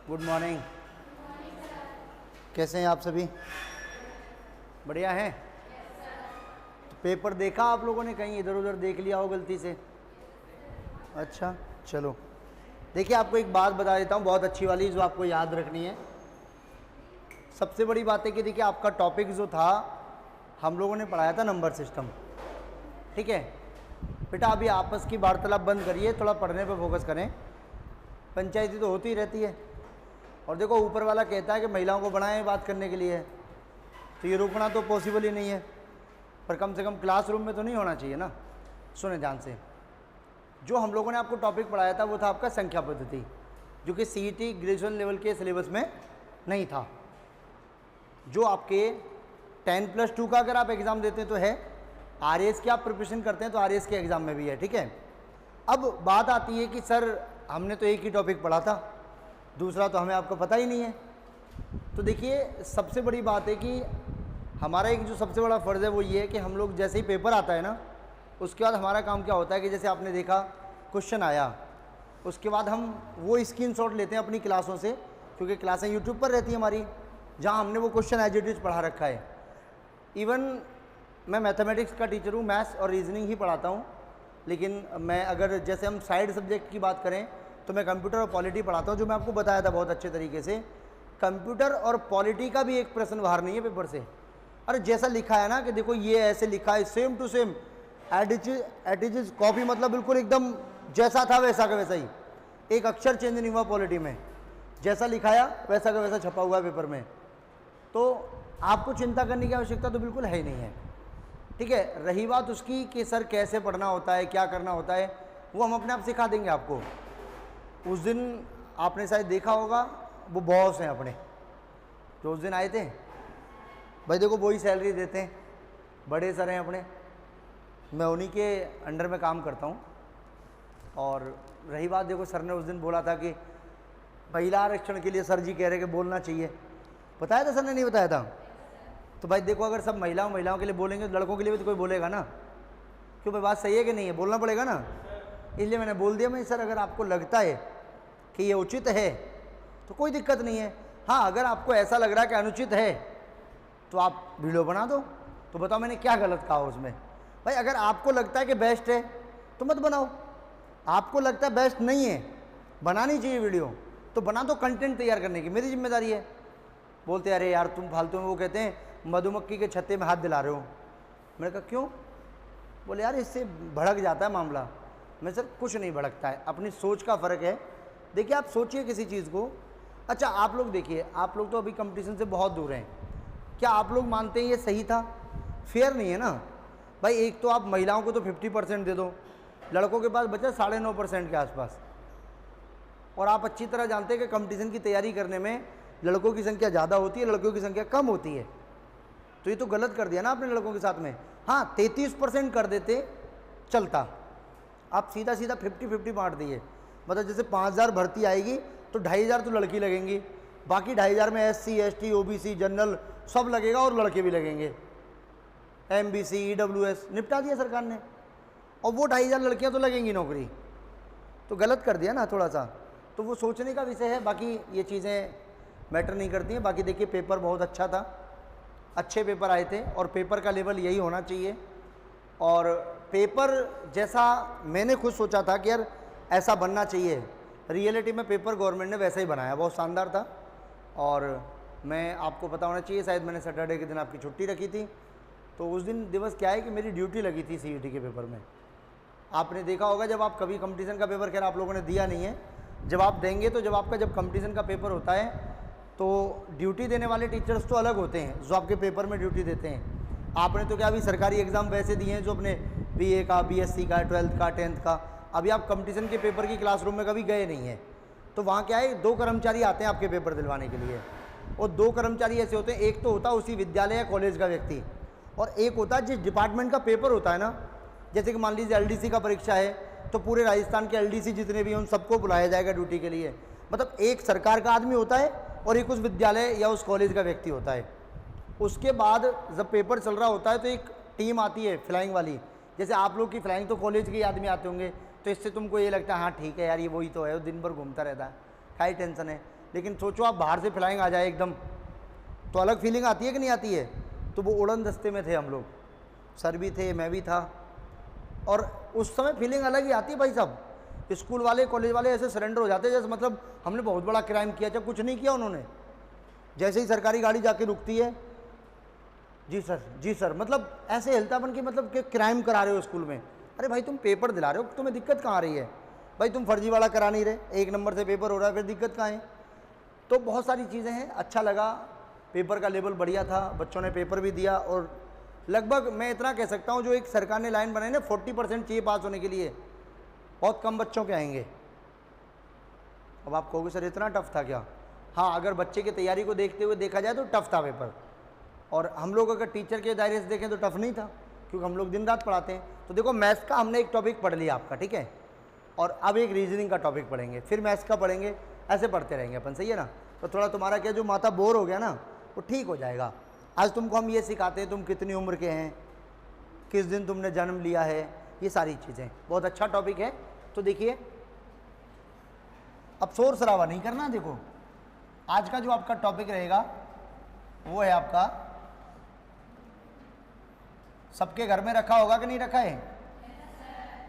Good morning. कैसे हैं आप सभी? बढ़िया हैं? तो पेपर देखा आप लोगों ने? कहीं इधर उधर देख लिया हो गलती से? अच्छा चलो, देखिए आपको एक बात बता देता हूँ बहुत अच्छी वाली, जो आपको याद रखनी है। सबसे बड़ी बात है कि देखिए आपका टॉपिक जो था हम लोगों ने पढ़ाया था नंबर सिस्टम, ठीक है बेटा। अभी आपस की वार्तालाप बंद करिए, थोड़ा पढ़ने पे फोकस करें। पंचायती तो होती ही रहती है, और देखो ऊपर वाला कहता है कि महिलाओं को बनाए बात करने के लिए, तो ये रुकना तो पॉसिबल ही नहीं है, पर कम से कम क्लासरूम में तो नहीं होना चाहिए ना। सुने ध्यान से, जो हम लोगों ने आपको टॉपिक पढ़ाया था वो था आपका संख्या पद्धति, जो कि सीईटी ग्रेजुएशन लेवल के सिलेबस में नहीं था। जो आपके 10+2 का अगर आप एग्ज़ाम देते हैं तो है, आरएएस की आप प्रिपरेशन करते हैं तो आरएएस के एग्ज़ाम में भी है, ठीक है। अब बात आती है कि सर हमने तो एक ही टॉपिक पढ़ा था, दूसरा तो हमें आपको पता ही नहीं है। तो देखिए सबसे बड़ी बात है कि हमारा एक जो सबसे बड़ा फ़र्ज़ है वो ये है कि हम लोग जैसे ही पेपर आता है ना, उसके बाद हमारा काम क्या होता है कि जैसे आपने देखा क्वेश्चन आया, उसके बाद हम वो स्क्रीनशॉट लेते हैं अपनी क्लासों से, क्योंकि क्लासें यूट्यूब पर रहती हैं हमारी, जहाँ हमने वो क्वेश्चन एज इट इज़ पढ़ा रखा है। इवन मैं मैथमेटिक्स का टीचर हूँ, मैथ्स और रीजनिंग ही पढ़ाता हूँ, लेकिन मैं अगर जैसे हम साइड सब्जेक्ट की बात करें तो मैं कंप्यूटर और पॉलिटी पढ़ाता हूँ, जो मैं आपको बताया था बहुत अच्छे तरीके से। कंप्यूटर और पॉलिटी का भी एक प्रश्न बाहर नहीं है पेपर से। अरे जैसा लिखा है ना कि देखो ये ऐसे लिखा है, same to same at is copy, मतलब बिल्कुल एकदम जैसा था वैसा का वैसा ही, एक अक्षर चेंज नहीं हुआ पॉलिटी में, जैसा लिखाया वैसा का वैसा छपा हुआ है पेपर में। तो आपको चिंता करने की आवश्यकता तो बिल्कुल है ही नहीं है, ठीक है। रही बात उसकी कि सर कैसे पढ़ना होता है, क्या करना होता है, वो हम अपने आप सिखा देंगे आपको। उस दिन आपने शायद देखा होगा, वो बॉस हैं अपने जो उस दिन आए थे, भाई देखो वही सैलरी देते हैं, बड़े सर हैं अपने, मैं उन्हीं के अंडर में काम करता हूँ। और रही बात, देखो सर ने उस दिन बोला था कि महिला आरक्षण के लिए सर जी कह रहे कि बोलना चाहिए, बताया था सर ने? नहीं बताया था? तो भाई देखो अगर सब महिलाओं के लिए बोलेंगे तो लड़कों के लिए भी तो कोई बोलेगा ना। क्यों भाई, बात सही है कि नहीं है? बोलना पड़ेगा ना। इसलिए मैंने बोल दिया। मैं सर अगर आपको लगता है कि ये उचित है तो कोई दिक्कत नहीं है, हाँ अगर आपको ऐसा लग रहा है कि अनुचित है तो आप वीडियो बना दो। तो बताओ मैंने क्या गलत कहा उसमें? भाई अगर आपको लगता है कि बेस्ट है तो मत बनाओ, आपको लगता है बेस्ट नहीं है, बनानी चाहिए वीडियो तो बना दो। कंटेंट तैयार करने की मेरी जिम्मेदारी है। बोलते अरे यार तुम फालतू में, वो कहते हैं मधुमक्खी के छत्ते में हाथ दिला रहे हो। मैंने कहा क्यों? बोले यार इससे भड़क जाता है मामला। मैं सर कुछ नहीं भड़कता है, अपनी सोच का फ़र्क है। देखिए आप सोचिए किसी चीज़ को। अच्छा आप लोग देखिए, आप लोग तो अभी कंपटीशन से बहुत दूर हैं, क्या आप लोग मानते हैं ये सही था? फेयर नहीं है ना भाई। एक तो आप महिलाओं को तो 50% दे दो, लड़कों के पास बचा 9.5% के आसपास, और आप अच्छी तरह जानते हैं कि कंपटीशन की तैयारी करने में लड़कों की संख्या ज़्यादा होती है, लड़कियों की संख्या कम होती है। तो ये तो गलत कर दिया ना आपने लड़कों के साथ में। हाँ 33% कर देते चलता, आप सीधा सीधा 50-50 बांट दिए। मतलब जैसे 5000 भर्ती आएगी तो 2500 तो लड़की लगेंगी, बाकी 2500 में SC ST OBC जनरल सब लगेगा, और लड़के भी लगेंगे, MBC EWS निपटा दिया सरकार ने, और वो 2500 लड़कियाँ तो लगेंगी नौकरी। तो गलत कर दिया ना थोड़ा सा। तो वो सोचने का विषय है, बाकी ये चीज़ें मैटर नहीं करती हैं। बाकी देखिए पेपर बहुत अच्छा था, अच्छे पेपर आए थे, और पेपर का लेवल यही होना चाहिए। और पेपर जैसा मैंने खुद सोचा था कि यार ऐसा बनना चाहिए, रियलिटी में पेपर गवर्नमेंट ने वैसा ही बनाया, बहुत शानदार था। और मैं आपको पता होना चाहिए, शायद मैंने सैटरडे के दिन आपकी छुट्टी रखी थी, तो उस दिन दिवस क्या है कि मेरी ड्यूटी लगी थी सीईटी के पेपर में। आपने देखा होगा जब आप कभी कंपटीशन का पेपर, खैर आप लोगों ने दिया नहीं है, जब आप देंगे तो जब आपका जब कंपटीशन का पेपर होता है तो ड्यूटी देने वाले टीचर्स तो अलग होते हैं जो आपके पेपर में ड्यूटी देते हैं। आपने तो क्या अभी सरकारी एग्ज़ाम वैसे दिए हैं जो अपने BA का, BSc का, 12th का, 10th का। अभी आप कंपटीशन के पेपर की क्लासरूम में कभी गए नहीं हैं, तो वहाँ क्या है 2 कर्मचारी आते हैं आपके पेपर दिलवाने के लिए, और 2 कर्मचारी ऐसे होते हैं, एक तो होता है उसी विद्यालय या कॉलेज का व्यक्ति, और एक होता है जिस डिपार्टमेंट का पेपर होता है ना। जैसे कि मान लीजिए LDC का परीक्षा है तो पूरे राजस्थान के LDC जितने भी हैं उन सबको बुलाया जाएगा ड्यूटी के लिए। मतलब एक सरकार का आदमी होता है और एक उस विद्यालय या उस कॉलेज का व्यक्ति होता है। उसके बाद जब पेपर चल रहा होता है तो एक टीम आती है फ्लाइंग वाली, जैसे आप लोग की फ्लाइंग तो कॉलेज के आदमी आते होंगे, तो इससे तुमको ये लगता है हाँ ठीक है यार ये वही तो है, वो दिन भर घूमता रहता है, क्या ही टेंशन है। लेकिन सोचो आप बाहर से फ्लाइंग आ जाए एकदम, तो अलग फीलिंग आती है कि नहीं आती है। तो वो उड़न दस्ते में थे हम लोग, सर भी थे, मैं भी था, और उस समय फीलिंग अलग ही आती है भाई साहब। स्कूल वाले कॉलेज वाले ऐसे सरेंडर हो जाते हैं जैसे मतलब हमने बहुत बड़ा क्राइम किया, जब कुछ नहीं किया उन्होंने। जैसे ही सरकारी गाड़ी जाके रुकती है, जी सर जी सर, मतलब ऐसे हिलता बन कि मतलब कि क्राइम करा रहे हो स्कूल में। अरे भाई तुम पेपर दिला रहे हो, तुम्हें दिक्कत कहाँ आ रही है भाई, तुम फर्जीवाड़ा करा नहीं रहे, 1 नंबर से पेपर हो रहा है, फिर दिक्कत कहाँ है। तो बहुत सारी चीज़ें हैं, अच्छा लगा, पेपर का लेवल बढ़िया था, बच्चों ने पेपर भी दिया, और लगभग मैं इतना कह सकता हूँ जो एक सरकार ने लाइन बनाई ना 40% चाहिए पास होने के लिए, बहुत कम बच्चों के आएंगे। अब आप कहोगे सर इतना टफ था क्या? हाँ, अगर बच्चे की तैयारी को देखते हुए देखा जाए तो टफ था पेपर, और हम लोग अगर टीचर के दायरे से देखें तो टफ नहीं था, क्योंकि हम लोग दिन रात पढ़ाते हैं। तो देखो मैथ्स का हमने एक टॉपिक पढ़ लिया आपका, ठीक है, और अब एक रीजनिंग का टॉपिक पढ़ेंगे, फिर मैथ्स का पढ़ेंगे, ऐसे पढ़ते रहेंगे अपन, सही है ना। तो थोड़ा तुम्हारा क्या जो माथा बोर हो गया ना वो ठीक हो जाएगा। आज तुमको हम ये सिखाते हैं तुम कितनी उम्र के हैं, किस दिन तुमने जन्म लिया है, ये सारी चीज़ें, बहुत अच्छा टॉपिक है। तो देखिए अब शोर शराबा नहीं करना। देखो आज का जो आपका टॉपिक रहेगा वो है आपका, सबके घर में रखा होगा कि नहीं रखा है?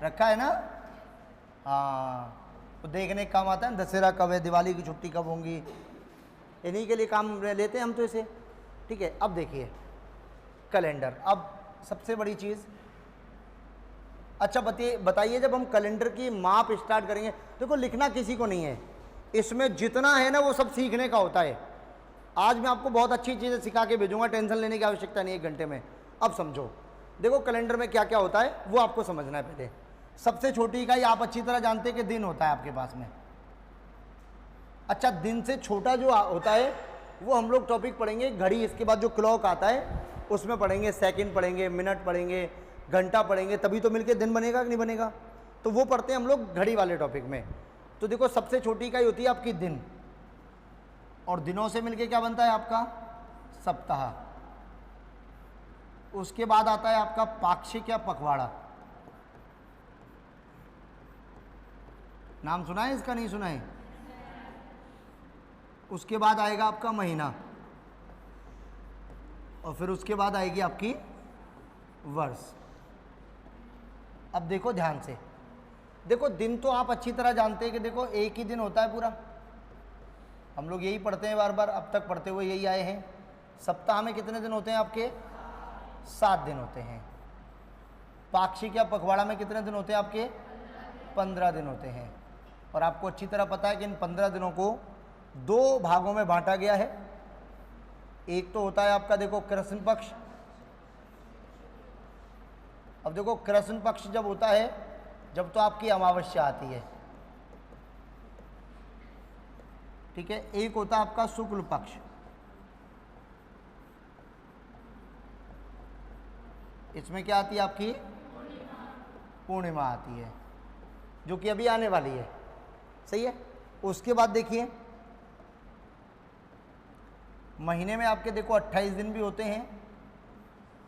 रखा है ना। हाँ, तो देखने का काम आता है दशहरा कब है, दिवाली की छुट्टी कब होंगी, इन्हीं के लिए काम लेते हैं हम तो इसे, ठीक है। अब देखिए कैलेंडर, अब सबसे बड़ी चीज़, अच्छा बताइए जब हम कैलेंडर की माप स्टार्ट करेंगे, देखो लिखना किसी को नहीं है, इसमें जितना है ना वो सब सीखने का होता है। आज मैं आपको बहुत अच्छी चीज़ें सिखा के भेजूंगा, टेंशन लेने की आवश्यकता नहीं है 1 घंटे में। अब समझो, देखो कैलेंडर में क्या क्या होता है वो आपको समझना है। पहले सबसे छोटी इकाई आप अच्छी तरह जानते हैं कि दिन होता है आपके पास में। अच्छा, दिन से छोटा जो होता है वो हम लोग टॉपिक पढ़ेंगे घड़ी, इसके बाद जो क्लॉक आता है उसमें पढ़ेंगे, सेकंड पढ़ेंगे, मिनट पढ़ेंगे, घंटा पढ़ेंगे, तभी तो मिलके दिन बनेगा कि नहीं बनेगा। तो वो पढ़ते हैं हम लोग घड़ी वाले टॉपिक में। तो देखो सबसे छोटी इकाई होती है आपकी दिन, और दिनों से मिलके क्या बनता है आपका सप्ताह। उसके बाद आता है आपका पाक्षिक या पखवाड़ा, नाम सुना है इसका? नहीं सुना है। उसके बाद आएगा आपका महीना, और फिर उसके बाद आएगी आपकी वर्ष। अब देखो ध्यान से, देखो दिन तो आप अच्छी तरह जानते हैं कि देखो एक ही दिन होता है पूरा, हम लोग यही पढ़ते हैं बार बार, अब तक पढ़ते हुए यही आए हैं। सप्ताह में कितने दिन होते हैं आपके? 7 दिन होते हैं। पाक्षिक या पखवाड़ा में कितने दिन होते हैं आपके? 15 दिन होते हैं। और आपको अच्छी तरह पता है कि इन 15 दिनों को 2 भागों में बांटा गया है। एक तो होता है आपका देखो कृष्ण पक्ष। अब देखो कृष्ण पक्ष जब होता है जब तो आपकी अमावस्या आती है, ठीक है। एक होता है आपका शुक्ल पक्ष, इसमें क्या आती है आपकी? पूर्णिमा आती है, जो कि अभी आने वाली है, सही है। उसके बाद देखिए महीने में आपके देखो 28 दिन भी होते हैं,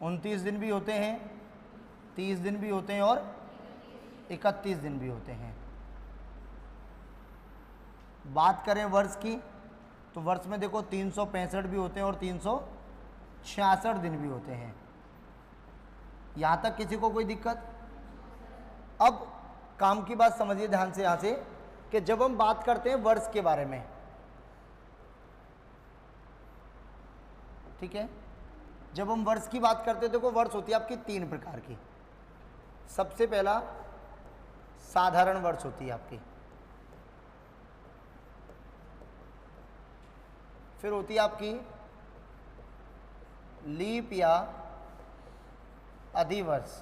29 दिन भी होते हैं, 30 दिन भी होते हैं, और 31 दिन भी होते हैं। बात करें वर्ष की तो वर्ष में देखो 365 भी होते हैं और 366 दिन भी होते हैं। यहाँ तक किसी को कोई दिक्कत? अब काम की बात समझिए ध्यान से यहाँ से, कि जब हम बात करते हैं वर्ष के बारे में, ठीक है, जब हम वर्ष की बात करते हैं देखो वर्ष होती है आपकी 3 प्रकार की। सबसे पहला साधारण वर्ष होती है आपकी, फिर होती है आपकी लीप या अधिवर्ष,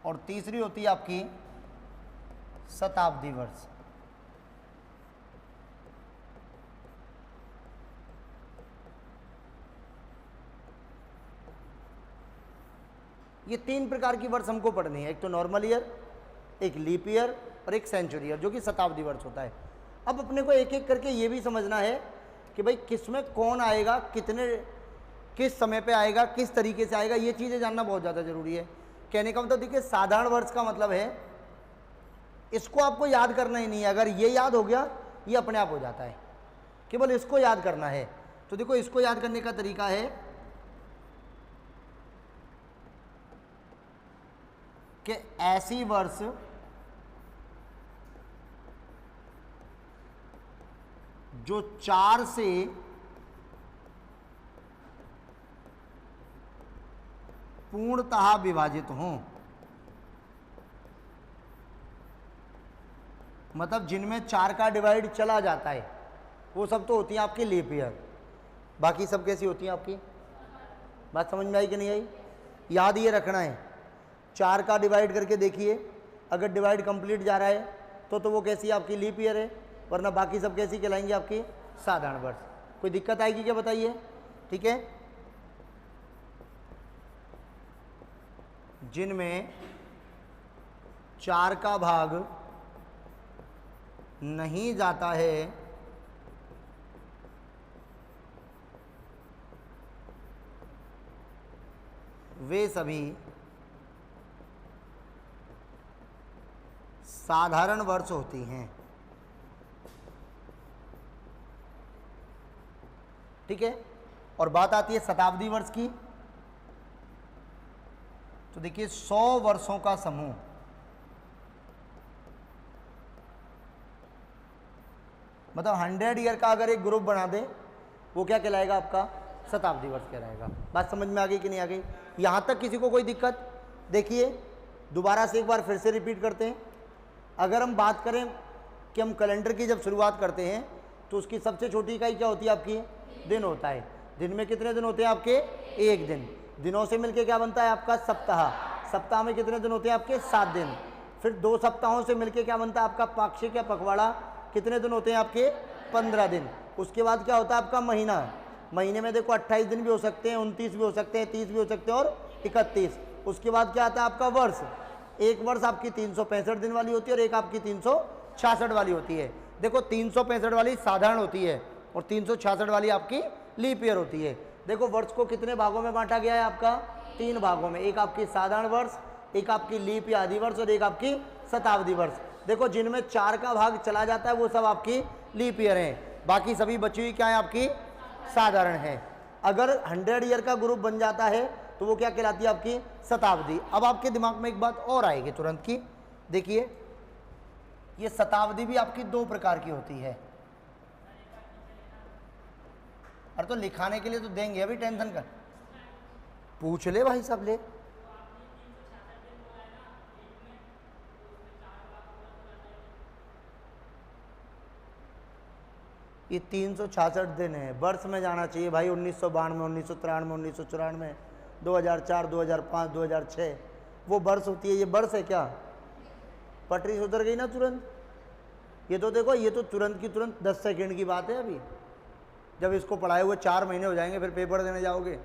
और तीसरी होती है आपकी शताब्दी वर्ष। ये 3 प्रकार की वर्ष हमको पढ़नी है, एक तो नॉर्मल ईयर, एक लीप ईयर और एक सेंचुरी ईयर, जो कि शताब्दी वर्ष होता है। अब अपने को एक एक करके ये भी समझना है कि भाई किस में कौन आएगा, किस समय पे आएगा, किस तरीके से आएगा, ये चीज़ें जानना बहुत ज़्यादा ज़रूरी है। कहने का मतलब देखिए साधारण वर्ष का मतलब है इसको आपको याद करना ही नहीं है, अगर ये याद हो गया ये अपने आप हो जाता है, केवल इसको याद करना है। तो देखो इसको याद करने का तरीका है कि ऐसी वर्ष जो 4 से पूर्णतः विभाजित हों, मतलब जिनमें 4 का डिवाइड चला जाता है, वो सब तो होती हैं आपकी लीप ईयर। बाकी सब कैसी होती हैं आपकी? बात समझ में आई कि नहीं आई? याद ये रखना है, 4 का डिवाइड करके देखिए, अगर डिवाइड कंप्लीट जा रहा है तो वो कैसी आपकी लीप ईयर है, वरना बाकी सब कैसी कहलाएंगी आपकी साधारण वर्ष। कोई दिक्कत आएगी क्या बताइए? ठीक है, जिनमें 4 का भाग नहीं जाता है वे सभी साधारण वर्ष होती हैं। ठीक है, और बात आती है शताब्दी वर्ष की। तो देखिए 100 वर्षों का समूह, मतलब 100 ईयर का अगर एक ग्रुप बना दे वो क्या कहलाएगा आपका? शताब्दी वर्ष कहलाएगा। बात समझ में आ गई कि नहीं आ गई? यहां तक किसी को कोई दिक्कत? देखिए दोबारा से एक बार फिर से रिपीट करते हैं। अगर हम बात करें कि हम कैलेंडर की जब शुरुआत करते हैं तो उसकी सबसे छोटी इकाई क्या होती है आपकी? दिन होता है। दिन में कितने दिन होते हैं आपके? एक दिन। दिनों से मिलके क्या बनता है आपका? सप्ताह। सप्ताह में कितने दिन होते हैं आपके? 7 दिन। फिर 2 सप्ताहों से मिलके क्या बनता है आपका? पाक्षिक या पखवाड़ा। कितने दिन होते हैं आपके? 15 दिन। उसके बाद क्या होता है आपका? महीना। महीने में देखो 28 दिन भी हो सकते हैं, 29 भी हो सकते हैं, 30 भी हो सकते हैं और 31। उसके बाद क्या आता है आपका? वर्ष। एक वर्ष आपकी 365 दिन वाली होती है और एक आपकी 366 वाली होती है। देखो 365 वाली साधारण होती है और 366 वाली आपकी लीप ईयर होती है। देखो वर्ष को कितने भागों में बांटा गया है आपका? 3 भागों में। एक आपकी साधारण वर्ष, एक आपकी लीप या आदि वर्ष और एक आपकी शताब्दी वर्ष। देखो जिनमें 4 का भाग चला जाता है वो सब आपकी लीप ईयर हैं, बाकी सभी बची हुई क्या है आपकी? साधारण है। अगर 100 ईयर का ग्रुप बन जाता है तो वो क्या कहलाती है आपकी? शताब्दी। अब आपके दिमाग में एक बात और आएगी तुरंत की, देखिए ये शताब्दी भी आपकी 2 प्रकार की होती है। अरे तो लिखाने के लिए तो देंगे, अभी टेंशन कर, पूछ ले भाई साहब ले। ये 366 दिन है, वर्ष में जाना चाहिए भाई। 1992, 1993, 1994, 2004, 2005, 2006 वो वर्ष होती है। ये वर्ष है क्या? पटरी से उतर गई ना तुरंत। ये तो देखो ये तो तुरंत की तुरंत 10 सेकेंड की बात है। अभी जब इसको पढ़ाए हुए 4 महीने हो जाएंगे, फिर पेपर देने जाओगे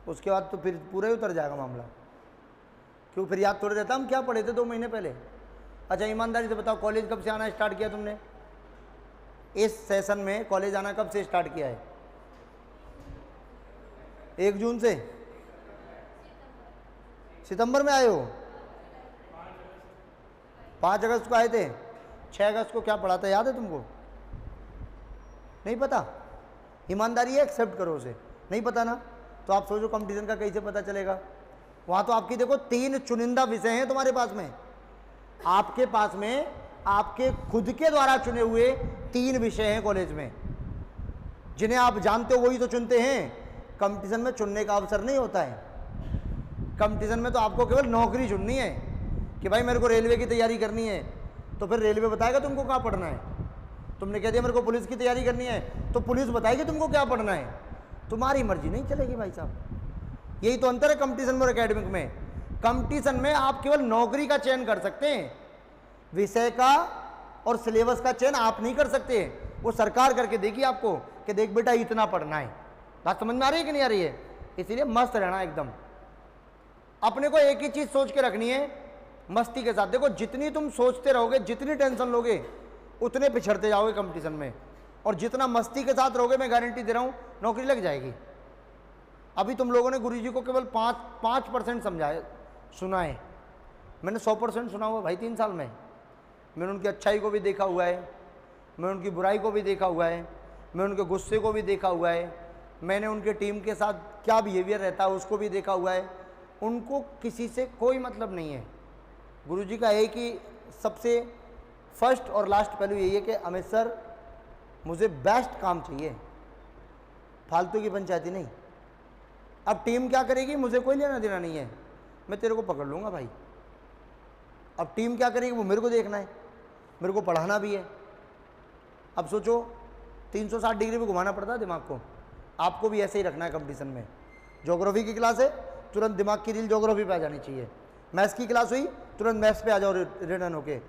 उसके बाद तो फिर पूरा ही उतर जाएगा मामला। क्यों फिर याद थोड़ी रहता हम क्या पढ़े थे 2 महीने पहले। अच्छा ईमानदारी से बताओ कॉलेज कब से आना स्टार्ट किया तुमने? इस सेशन में कॉलेज आना कब से स्टार्ट किया है? 1 जून से? सितंबर में आए हो? 5 अगस्त को आए थे। 6 अगस्त को क्या पढ़ा था याद है तुमको? नहीं पता? ईमानदारी है, एक्सेप्ट करो उसे। नहीं पता ना, तो आप सोचो कंपटीशन का कैसे पता चलेगा? वहां तो आपकी देखो 3 चुनिंदा विषय हैं तुम्हारे पास में। आपके पास में आपके खुद के द्वारा चुने हुए 3 विषय हैं कॉलेज में, जिन्हें आप जानते हो वही तो चुनते हैं। कंपटीशन में चुनने का अवसर नहीं होता है। कंपटीशन में तो आपको केवल नौकरी चुननी है कि भाई मेरे को रेलवे की तैयारी करनी है, तो फिर रेलवे बताएगा तुमको कहाँ पढ़ना है। तुमने कह दिया मेरे को पुलिस की तैयारी करनी है, तो पुलिस बताएगी तुमको क्या पढ़ना है। तुम्हारी मर्जी नहीं चलेगी भाई साहब। यही तो अंतर है कंपटीशन में और एकेडमिक में। कंपटीशन में आप केवल नौकरी का चयन कर सकते हैं, विषय का और सिलेबस का चयन आप नहीं कर सकते। वो सरकार करके देगी आपको कि देख बेटा इतना पढ़ना है। बात समझ में आ रही है कि नहीं आ रही है? इसीलिए मस्त रहना एकदम। अपने को एक ही चीज सोच के रखनी है मस्ती के साथ। देखो जितनी तुम सोचते रहोगे, जितनी टेंशन लोगे, उतने पिछड़ते जाओगे कंपटीशन में। और जितना मस्ती के साथ रहोगे, मैं गारंटी दे रहा हूँ नौकरी लग जाएगी। अभी तुम लोगों ने गुरुजी को केवल 5% समझाए, सुना है। मैंने 100% सुना हुआ भाई 3 साल में। मैंने उनकी अच्छाई को भी देखा हुआ है, मैं उनकी बुराई को भी देखा हुआ है, मैं उनके गुस्से को भी देखा हुआ है, मैंने उनके टीम के साथ क्या बिहेवियर रहता है उसको भी देखा हुआ है। उनको किसी से कोई मतलब नहीं है। गुरुजी का है कि सबसे फर्स्ट और लास्ट पहलू यही है कि अमित सर मुझे बेस्ट काम चाहिए, फालतू की पंचायती नहीं। अब टीम क्या करेगी मुझे कोई लेना देना नहीं है, मैं तेरे को पकड़ लूँगा भाई। अब टीम क्या करेगी वो मेरे को देखना है, मेरे को पढ़ाना भी है। अब सोचो 360 डिग्री पे घुमाना पड़ता है दिमाग को। आपको भी ऐसे ही रखना है कंपटीशन में। ज्योग्राफी की क्लास है, तुरंत दिमाग की रील ज्योग्राफी पे आ जानी चाहिए। मैथ्स की क्लास हुई, तुरंत मैथ्स पे आ जाओ रिटर्न होके।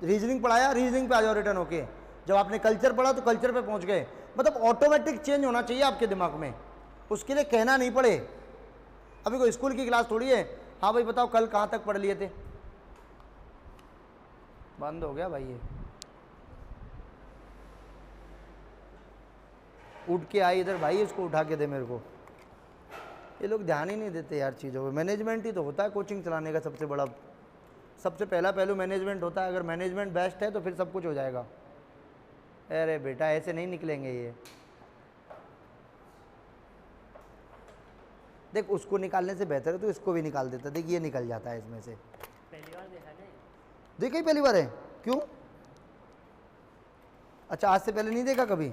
रीजनिंग पढ़ाया, रीजनिंग पे आ जाओ रिटर्न होके। जब आपने कल्चर पढ़ा तो कल्चर पे पहुंच गए। मतलब ऑटोमेटिक चेंज होना चाहिए आपके दिमाग में, उसके लिए कहना नहीं पड़े। अभी कोई स्कूल की क्लास थोड़ी है, हाँ भाई बताओ कल कहाँ तक पढ़ लिए थे, बंद हो गया भाई। ये उठ के आई इधर भाई, इसको उठा के दे मेरे को। ये लोग ध्यान ही नहीं देते यार चीज़ों पे। मैनेजमेंट ही तो होता है कोचिंग चलाने का सबसे बड़ा, सबसे पहला पहलू मैनेजमेंट होता है। अगर मैनेजमेंट बेस्ट है तो फिर सब कुछ हो जाएगा। अरे बेटा ऐसे नहीं निकलेंगे ये। देख उसको निकालने से बेहतर है तो इसको भी निकाल देता। देख ये निकल जाता है इसमें से। पहली बार देखा नहीं? देखा ही पहली बार है? क्यों? अच्छा आज से पहले नहीं देखा कभी?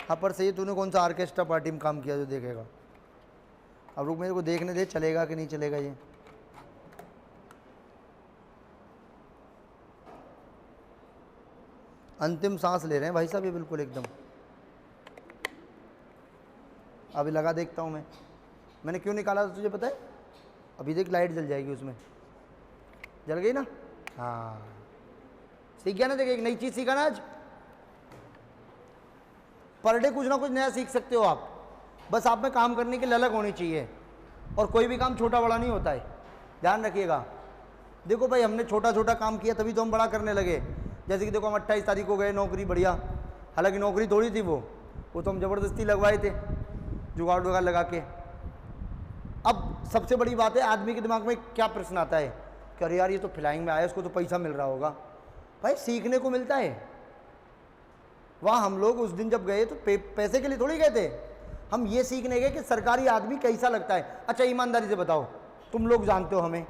हाँ पर सही, तूने कौन सा ऑर्केस्ट्रा पार्टी में काम किया जो देखेगा? अब रुक मेरे को देखने दे चलेगा कि नहीं चलेगा ये। अंतिम सांस ले रहे हैं भाई साहब ये बिल्कुल एकदम। अभी लगा देखता हूँ मैं। मैंने क्यों निकाला था तुझे पता है? अभी देख लाइट जल जाएगी उसमें। जल गई ना? हाँ सीख गया ना। देख एक नई चीज़ सीखा ना आज। पर डे कुछ ना कुछ नया सीख सकते हो आप। बस आप में काम करने की ललक होनी चाहिए। और कोई भी काम छोटा बड़ा नहीं होता है, ध्यान रखिएगा। देखो भाई हमने छोटा छोटा काम किया तभी तो हम बड़ा करने लगे। जैसे कि देखो हम 28 तारीख को गए नौकरी, बढ़िया। हालांकि नौकरी थोड़ी थी वो तो हम ज़बरदस्ती लगवाए थे जुगाड़ वुगाड़ लगा के। अब सबसे बड़ी बात है आदमी के दिमाग में क्या प्रश्न आता है कि अरे यार ये तो फ्लाइंग में आया, इसको तो पैसा मिल रहा होगा। भाई सीखने को मिलता है। वहाँ हम लोग उस दिन जब गए तो पैसे के लिए थोड़ी गए थे, हम ये सीखने गए कि सरकारी आदमी कैसा लगता है। अच्छा ईमानदारी से बताओ, तुम लोग जानते हो हमें,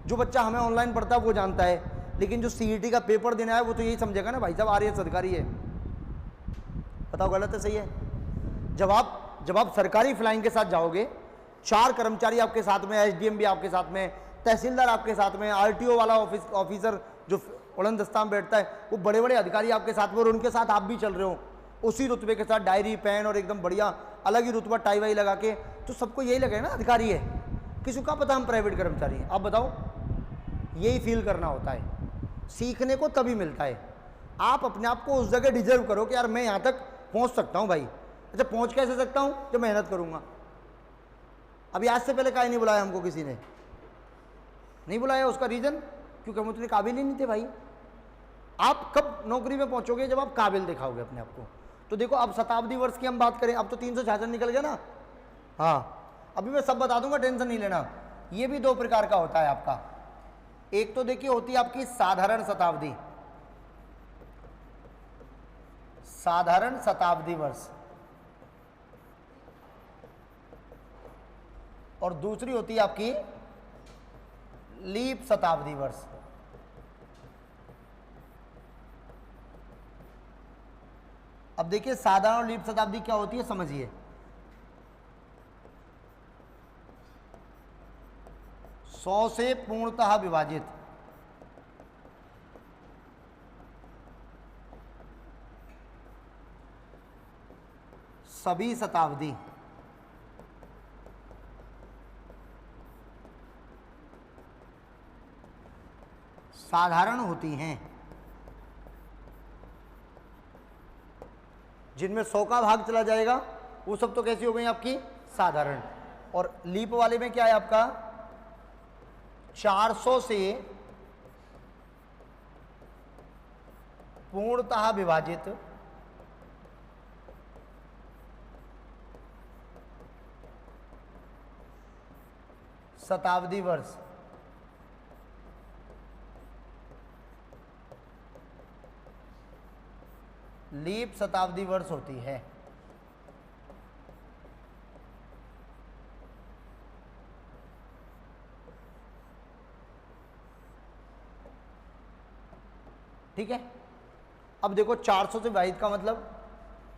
जो बच्चा हमें ऑनलाइन पढ़ता है वो जानता है, लेकिन जो सीईटी का पेपर देना है वो तो यही समझेगा ना भाई साहब आर्य सरकारी है। बताओ गलत है सही है? जब आप सरकारी फ्लाइंग के साथ जाओगे, 4 कर्मचारी आपके साथ में, एसडीएम भी आपके साथ में, तहसीलदार आपके साथ में, आरटीओ वाला ऑफिसर जो उड़न दस्ता में बैठता है, वो बड़े बड़े अधिकारी आपके साथ में, और उनके साथ आप भी चल रहे हो उसी रुतबे के साथ, डायरी पेन और एकदम बढ़िया अलग ही रुतबा टाई वाई लगा के, तो सबको यही लगे ना अधिकारी है। किसी का पता हम प्राइवेट कर्मचारी हैं? आप बताओ। यही फील करना होता है। सीखने को तभी मिलता है। आप अपने आप को उस जगह डिजर्व करो कि यार मैं यहाँ तक पहुँच सकता हूँ भाई। अच्छा पहुँच कैसे सकता हूँ? जब मेहनत करूँगा। अभी आज से पहले काहे नहीं बुलाया हमको? किसी ने नहीं बुलाया। उसका रीज़न क्योंकि हम उतने काबिल ही नहीं थे भाई। आप कब नौकरी में पहुंचोगे? जब आप काबिल दिखाओगे अपने आप को। तो देखो अब शताब्दी वर्ष की हम बात करें, अब तो 366 निकल गया ना। हाँ अभी मैं सब बता दूंगा, टेंशन नहीं लेना। ये भी 2 प्रकार का होता है आपका। एक तो देखिए होती है आपकी साधारण शताब्दी, साधारण शताब्दी वर्ष, और दूसरी होती है आपकी लीप शताब्दी वर्ष। अब देखिए साधारण और लीप शताब्दी क्या होती है समझिए। सौ से पूर्णतः विभाजित सभी शताब्दी साधारण होती हैं, जिनमें 100 का भाग चला जाएगा वो सब तो कैसी हो गई आपकी? साधारण। और लीप वाले में क्या है आपका? 400 से पूर्णतः विभाजित शताब्दी वर्ष। लीप शताब्दी वर्ष होती है। ठीक है। अब देखो 400 से विभाजित का मतलब,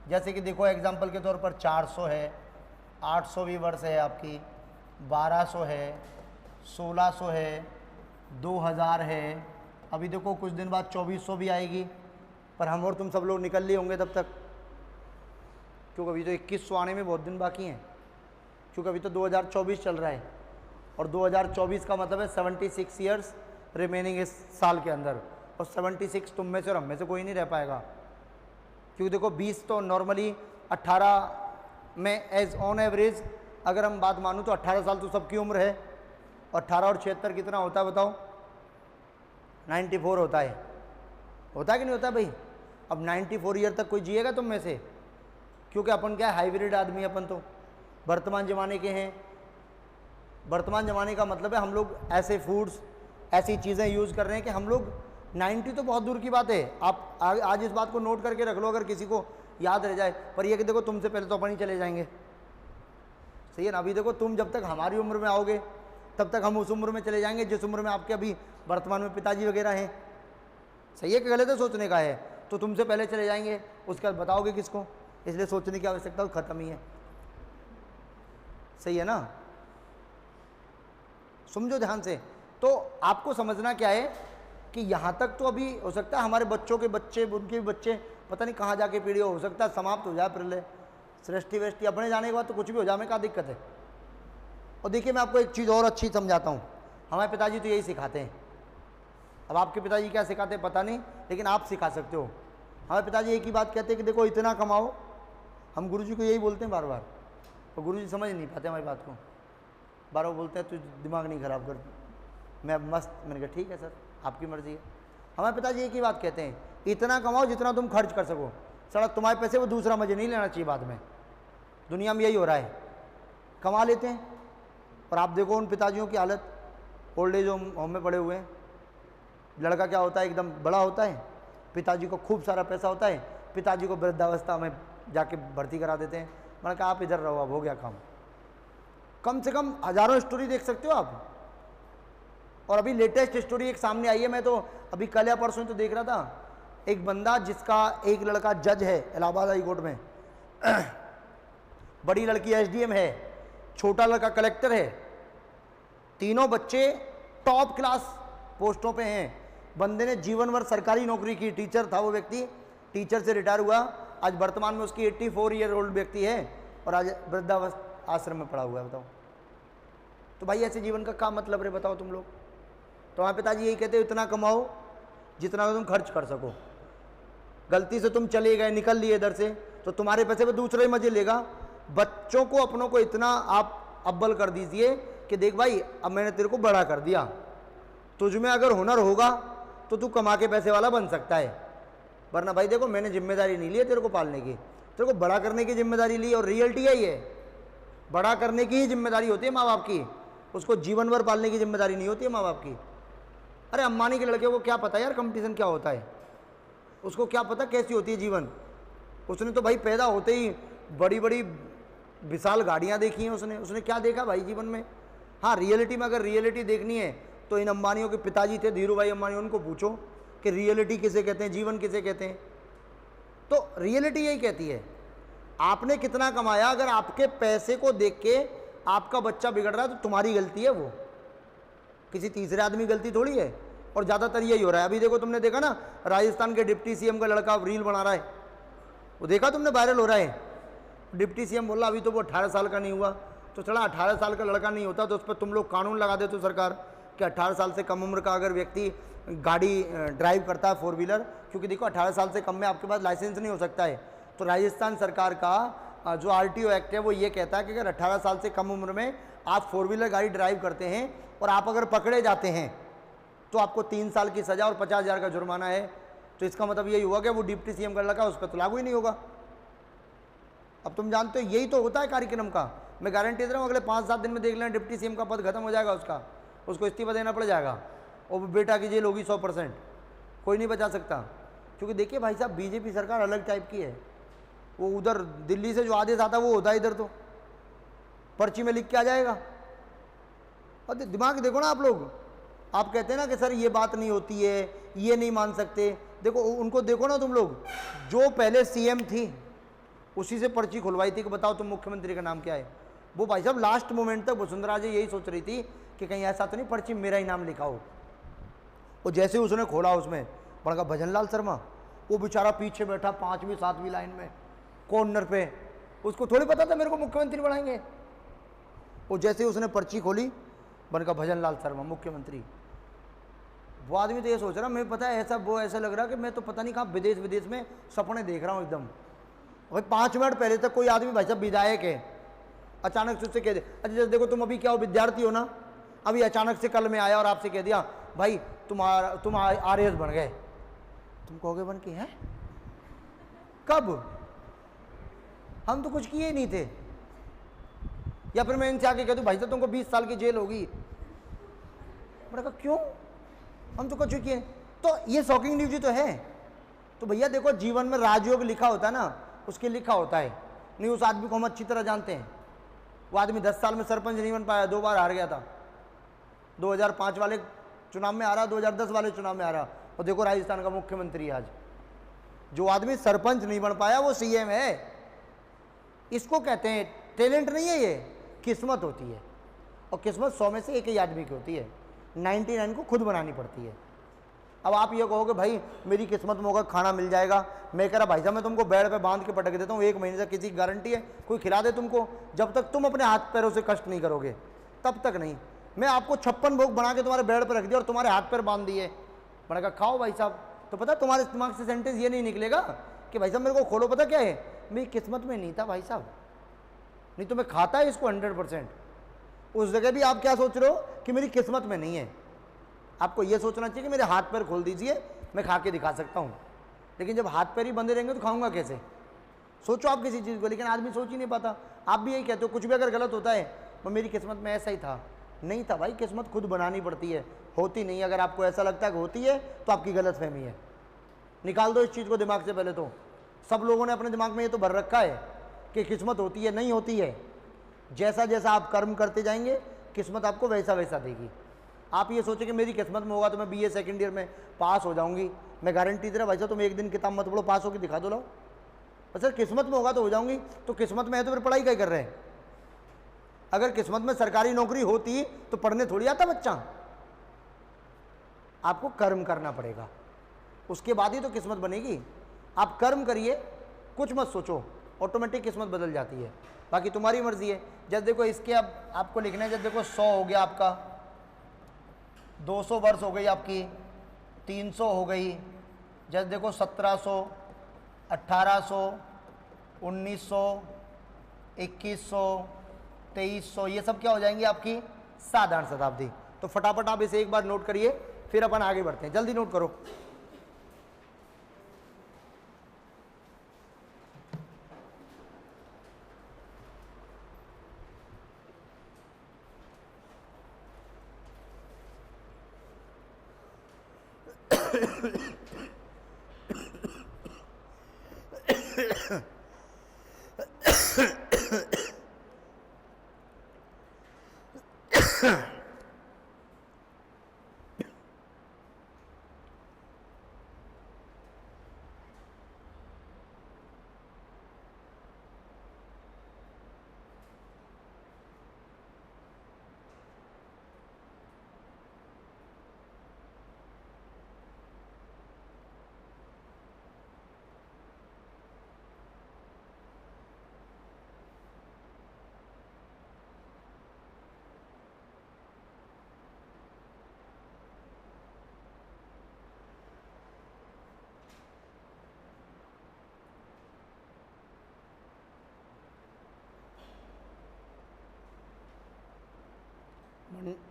जैसे कि देखो एग्जांपल के तौर पर 400 है, 800वीं वर्ष है आपकी, 1200 है, 1600 है, 2000 है। अभी देखो कुछ दिन बाद 2400 भी आएगी, पर हम और तुम सब लोग निकल लिए होंगे तब तक, क्योंकि अभी तो 2100 आने में बहुत दिन बाकी हैं, क्योंकि अभी तो 2024 चल रहा है और 2024 का मतलब है 76 ईयर्स रिमेनिंग इस साल के अंदर, और 76 तुम में से और हम में से कोई नहीं रह पाएगा, क्योंकि देखो 20 तो नॉर्मली 18 में एज ऑन एवरेज अगर हम बात मानूँ तो 18 साल तो सबकी उम्र है, और 18 और 76 कितना होता है बताओ? 94 होता है कि नहीं होता भाई? अब 94 ईयर तक कोई जिएगा तुम में से? क्योंकि अपन क्या है, हाइब्रिड आदमी, अपन तो वर्तमान ज़माने के हैं। वर्तमान ज़माने का मतलब है हम लोग ऐसे फूड्स, ऐसी चीज़ें यूज़ कर रहे हैं कि हम लोग 90 तो बहुत दूर की बात है। आप आज इस बात को नोट करके रख लो, अगर किसी को याद रह जाए। पर ये कि देखो तुमसे पहले तो अपन ही चले जाएंगे, सही है ना? अभी देखो तुम जब तक हमारी उम्र में आओगे तब तक हम उस उम्र में चले जाएंगे जिस उम्र में आपके अभी वर्तमान में पिताजी वगैरह हैं। सही है कि गलत है? सोचने का है तो तुमसे पहले चले जाएंगे, उसके बाद बताओगे किसको? इसलिए सोचने की आवश्यकता तो खत्म ही है। सही है ना? समझो ध्यान से। तो आपको समझना क्या है कि यहाँ तक तो अभी हो सकता है हमारे बच्चों के बच्चे, उनके भी बच्चे, पता नहीं कहाँ जाके पीढ़ी हो सकता है समाप्त हो जाए, प्रलय सृष्टि वृष्टि अपने जाने के बाद तो कुछ भी हो जाए, में क्या दिक्कत है? और देखिए मैं आपको एक चीज़ और अच्छी समझाता हूँ। हमारे पिताजी तो यही सिखाते हैं। अब आपके पिताजी क्या सिखाते हैं पता नहीं, लेकिन आप सिखा सकते हो। हमारे पिताजी एक ही बात कहते हैं कि देखो इतना कमाओ। हम गुरुजी को यही बोलते हैं बार बार, तो गुरुजी समझ नहीं पाते हमारी बात को। बार बार बोलते हैं तू दिमाग नहीं खराब कर, मैं मस्त। मैंने कहा ठीक है सर, आपकी मर्जी है। हमारे पिताजी एक ही बात कहते हैं, इतना कमाओ जितना तुम खर्च कर सको। साला तुम्हारे पैसे वो दूसरा मजे नहीं लेना चाहिए बाद में। दुनिया में यही हो रहा है, कमा लेते हैं। और आप देखो उन पिताजियों की हालत, ओल्ड एज होम में पड़े हुए हैं। लड़का क्या होता है, एकदम बड़ा होता है, पिताजी को खूब सारा पैसा होता है, पिताजी को वृद्धावस्था में जाके भर्ती करा देते हैं। मैंने कहा आप इधर रहो, अब हो गया काम। कम से कम हज़ारों स्टोरी देख सकते हो आप। और अभी लेटेस्ट स्टोरी एक सामने आई है, मैं तो अभी कल या परसों तो देख रहा था। एक बंदा जिसका एक लड़का जज है इलाहाबाद हाई कोर्ट में, बड़ी लड़की एसडीएम है, छोटा लड़का कलेक्टर है, तीनों बच्चे टॉप क्लास पोस्टों पे हैं। बंदे ने जीवन भर सरकारी नौकरी की, टीचर था वो व्यक्ति, टीचर से रिटायर हुआ, आज वर्तमान में उसकी 84 ईयर ओल्ड व्यक्ति है और आज वृद्धावस्था आश्रम में पड़ा हुआ है। बताओ तो भाई ऐसे जीवन का क्या मतलब रे? बताओ तुम लोग। तो हमारे पिताजी यही कहते हैं इतना कमाओ जितना तुम खर्च कर सको। गलती से तुम चले गए, निकल लिए इधर से, तो तुम्हारे पैसे पे दूसरा ही मजे लेगा। बच्चों को अपनों को इतना आप अव्वल कर दीजिए कि देख भाई अब मैंने तेरे को बड़ा कर दिया, तुझ में अगर हुनर होगा तो तू कमा के पैसे वाला बन सकता है, वरना भाई देखो मैंने जिम्मेदारी नहीं ली है तेरे को पालने की, तेरे को बड़ा करने की जिम्मेदारी ली। और रियलिटी यही है, बड़ा करने की ही जिम्मेदारी होती है माँ बाप की, उसको जीवन भर पालने की जिम्मेदारी नहीं होती है माँ बाप की। अरे अंबानी के लड़के को क्या पता यार कंपटीशन क्या होता है, उसको क्या पता कैसी होती है जीवन। उसने तो भाई पैदा होते ही बड़ी बड़ी विशाल गाड़ियाँ देखी हैं उसने क्या देखा भाई जीवन में। हाँ रियलिटी में अगर रियलिटी देखनी है तो इन अंबानियों के पिताजी थे धीरू भाई अंबानी, उनको पूछो कि रियलिटी किसे कहते हैं, जीवन किसे कहते हैं। तो रियलिटी यही कहती है आपने कितना कमाया, अगर आपके पैसे को देख के आपका बच्चा बिगड़ रहा है तो तुम्हारी गलती है, वो किसी तीसरे आदमी गलती थोड़ी है। और ज़्यादातर यही हो रहा है। अभी देखो तुमने देखा ना राजस्थान के डिप्टी सीएम का लड़का रील बना रहा है, वो देखा तुमने, वायरल हो रहा है। डिप्टी सीएम बोल रहा अभी तो वो 18 साल का नहीं हुआ, तो चला 18 साल का लड़का नहीं होता तो उस पर तुम लोग कानून लगा देते हो सरकार कि 18 साल से कम उम्र का अगर व्यक्ति गाड़ी ड्राइव करता है 4 व्हीलर, क्योंकि देखो 18 साल से कम में आपके पास लाइसेंस नहीं हो सकता है। तो राजस्थान सरकार का जो RTO एक्ट है वो ये कहता है कि अगर 18 साल से कम उम्र में आप 4 व्हीलर गाड़ी ड्राइव करते हैं और आप अगर पकड़े जाते हैं तो आपको 3 साल की सज़ा और 50,000 का जुर्माना है। तो इसका मतलब यही हुआ कि वो डिप्टी सीएम का लड़का उस पर तो लागू ही नहीं होगा। अब तुम जानते हो यही तो होता है कार्यक्रम का। मैं गारंटी दे रहा हूँ अगले 5-7 दिन में देख लेना डिप्टी सीएम का पद खत्म हो जाएगा उसका, उसको इस्तीफा देना पड़ जाएगा और बेटा की जेल होगी 100%, कोई नहीं बचा सकता। क्योंकि देखिए भाई साहब बीजेपी सरकार अलग टाइप की है, वो उधर दिल्ली से जो आदेश आता है वो होता है इधर तो पर्ची में लिख के आ जाएगा। और दिमाग देखो ना आप लोग, आप कहते हैं ना कि सर ये बात नहीं होती है, ये नहीं मान सकते, देखो उनको देखो ना तुम लोग, जो पहले सीएम थी उसी से पर्ची खुलवाई थी कि बताओ तुम मुख्यमंत्री का नाम क्या है। वो भाई साहब लास्ट मोमेंट तक वसुंधरा जी यही सोच रही थी कि कहीं ऐसा तो नहीं पर्ची मेरा ही नाम लिखा हो। और जैसे ही उसने खोला उसमें बड़ा भजनलाल शर्मा, वो बेचारा पीछे बैठा 5वीं 7वीं लाइन में कॉर्नर पे, उसको थोड़ी पता था मेरे को मुख्यमंत्री बनाएंगे। और जैसे ही उसने पर्ची खोली बनका भजनलाल शर्मा मुख्यमंत्री। वो आदमी तो ये सोच रहा मैं पता है ऐसा वो ऐसा लग रहा कि मैं तो पता नहीं कहाँ विदेश में सपने देख रहा हूँ एकदम। भाई 5 मिनट पहले तक कोई आदमी भाई साहब विधायक है, अचानक से उससे कह दे अच्छा जैसे देखो तुम अभी क्या हो विद्यार्थी हो ना, अभी अचानक से कल में आया और आपसे कह दिया भाई तुम RAS बन गए, तुम कहोगे बन के हैं कब, हम तो कुछ किए ही नहीं थे। या फिर मैं इनसे आके कह दूं भाई साहब तुमको 20 साल की जेल होगी, मैंने कहा क्यों, हम तो कुछ किए। तो ये शॉकिंग न्यूज ही तो है। तो भैया देखो जीवन में राजयोग लिखा होता है ना, उसके लिखा होता है नहीं, उस आदमी को हम अच्छी तरह जानते हैं। वो आदमी 10 साल में सरपंच नहीं बन पाया, 2 बार हार गया था, 2005 वाले चुनाव में आ रहा, 2010 वाले चुनाव में आ रहा, और देखो राजस्थान का मुख्यमंत्री आज। जो आदमी सरपंच नहीं बन पाया वो सीएम है। इसको कहते हैं टैलेंट नहीं है, ये किस्मत होती है। और किस्मत 100 में से एक ही आदमी की होती है, 99 को खुद बनानी पड़ती है। अब आप ये कहोगे भाई मेरी किस्मत में होगा खाना मिल जाएगा, मैं कह रहा भाई साहब मैं तुमको बेड पे बांध के पटक देता हूँ 1 महीने तक, किसी की गारंटी है कोई खिला दे तुमको? जब तक तुम अपने हाथ पैरों से कष्ट नहीं करोगे तब तक नहीं। मैं आपको 56 भोग बना के तुम्हारे बेड पर रख दिया और तुम्हारे हाथ पैर बांध दिए, मैंने कहा खाओ भाई साहब, तो पता तुम्हारे दिमाग से सेंटेंस ये नहीं निकलेगा कि भाई साहब मेरे को खोलो, पता क्या है मेरी किस्मत में नहीं था भाई साहब, नहीं तो मैं खाता है इसको 100%। उस जगह भी आप क्या सोच रहे हो कि मेरी किस्मत में नहीं है। आपको यह सोचना चाहिए कि मेरे हाथ पैर खोल दीजिए मैं खा के दिखा सकता हूँ, लेकिन जब हाथ पैर ही बंधे रहेंगे तो खाऊंगा कैसे? सोचो आप किसी चीज़ को, लेकिन आदमी सोच ही नहीं पाता। आप भी यही कहते हो कुछ भी अगर गलत होता है तो मेरी किस्मत में ऐसा ही था, नहीं था भाई, किस्मत खुद बनानी पड़ती है, होती नहीं। अगर आपको ऐसा लगता है कि होती है तो आपकी गलतफहमी है, निकाल दो इस चीज़ को दिमाग से। पहले तो सब लोगों ने अपने दिमाग में ये तो भर रखा है कि किस्मत होती है, नहीं होती है। जैसा जैसा आप कर्म करते जाएंगे किस्मत आपको वैसा वैसा देगी। आप ये सोचें कि मेरी किस्मत में होगा तो मैं BA सेकेंड ईयर में पास हो जाऊंगी, मैं गारंटी दे रहा भाई साहब तुम एक दिन किताब मत पढ़ो, पास होकर दिखा दो लो। अच्छा किस्मत में होगा तो हो जाऊंगी, तो किस्मत में है तो फिर पढ़ाई क्या कर रहे हैं? अगर किस्मत में सरकारी नौकरी होती तो पढ़ने थोड़ी आता बच्चा। आपको कर्म करना पड़ेगा, उसके बाद ही तो किस्मत बनेगी। आप कर्म करिए, कुछ मत सोचो, ऑटोमेटिक किस्मत बदल जाती है। बाकी तुम्हारी मर्जी है। जब देखो इसके अब आपको लिखना है, जब देखो 100 हो गया आपका, 200 वर्ष हो गई आपकी, 300 हो गई, जब देखो 1700, 1800, 1900, 2100, 2300, ये सब क्या हो जाएंगी आपकी साधारण शताब्दी। तो फटाफट आप इसे एक बार नोट करिए, फिर अपन आगे बढ़ते हैं। जल्दी नोट करो।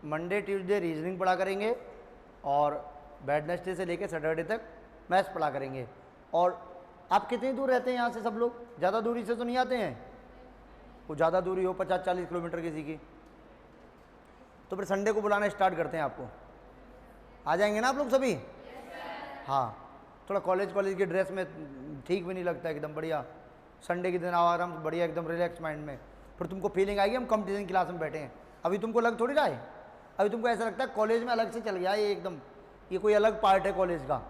मंडे ट्यूसडे रीजनिंग पढ़ा करेंगे और वेडनेसडे से लेकर सैटरडे तक मैथ्स पढ़ा करेंगे। और आप कितनी दूर रहते हैं यहाँ से? सब लोग ज़्यादा दूरी से तो नहीं आते हैं? वो ज़्यादा दूरी हो 50-40 किलोमीटर किसी की, तो फिर संडे को बुलाना स्टार्ट करते हैं आपको। आ जाएंगे ना आप लोग सभी? हाँ, थोड़ा कॉलेज की ड्रेस में ठीक भी नहीं लगता एकदम बढ़िया। संडे के दिन आओ आराम से बढ़िया एकदम रिलैक्स माइंड में, फिर तुमको फीलिंग आएगी हम कंपटीशन क्लास में बैठे हैं। अभी तुमको लग थोड़ी रहा है, अभी तुमको ऐसा लगता है कॉलेज में अलग से चल गया ये एकदम, ये कोई अलग पार्ट है कॉलेज का,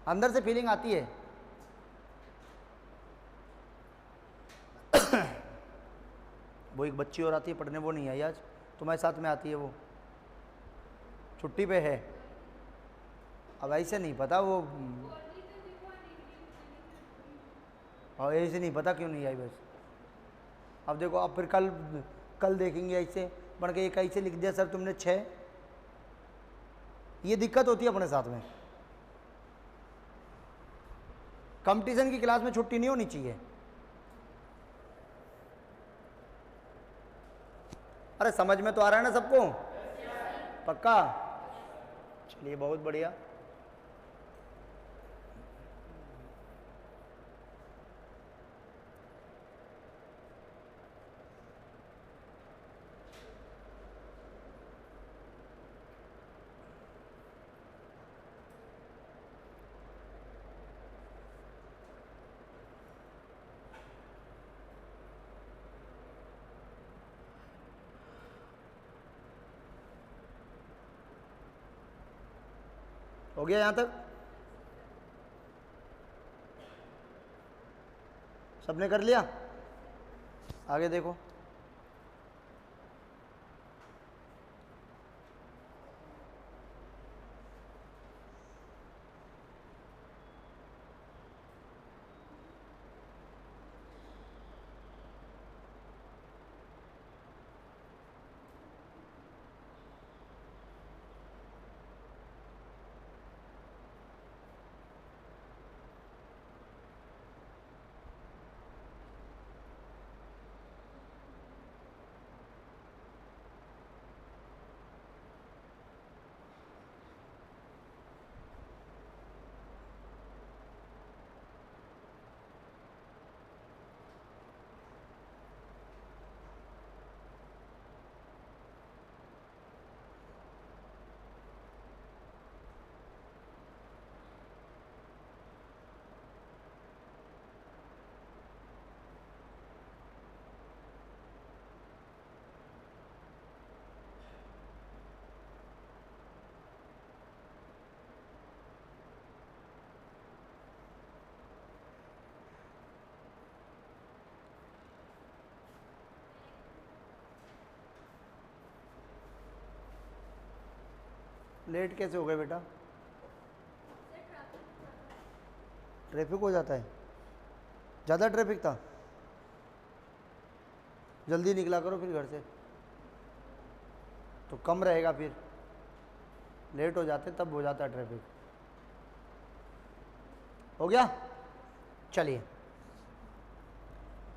अंदर से फीलिंग आती है। वो एक बच्ची और आती है पढ़ने, वो नहीं आई आज, तुम्हारे साथ में आती है, वो छुट्टी पे है। अब ऐसे नहीं पता वो, और ऐसे नहीं पता क्यों नहीं आई बस। अब देखो, अब फिर कल देखेंगे ऐसे बढ़ के एक ऐसे लिख दिया सर तुमने 6, ये दिक्कत होती है अपने साथ में। कंपटीशन की क्लास में छुट्टी नहीं होनी चाहिए। अरे समझ में तो आ रहा है ना सबको? पक्का? चलिए बहुत बढ़िया। हो गया यहाँ तक? सबने कर लिया? आगे देखो। लेट कैसे हो गए बेटा? ट्रैफिक हो जाता है, ज़्यादा ट्रैफिक था? जल्दी निकला करो फिर घर से, तो कम रहेगा, फिर लेट हो जाते तब हो जाता है ट्रैफिक। हो गया? चलिए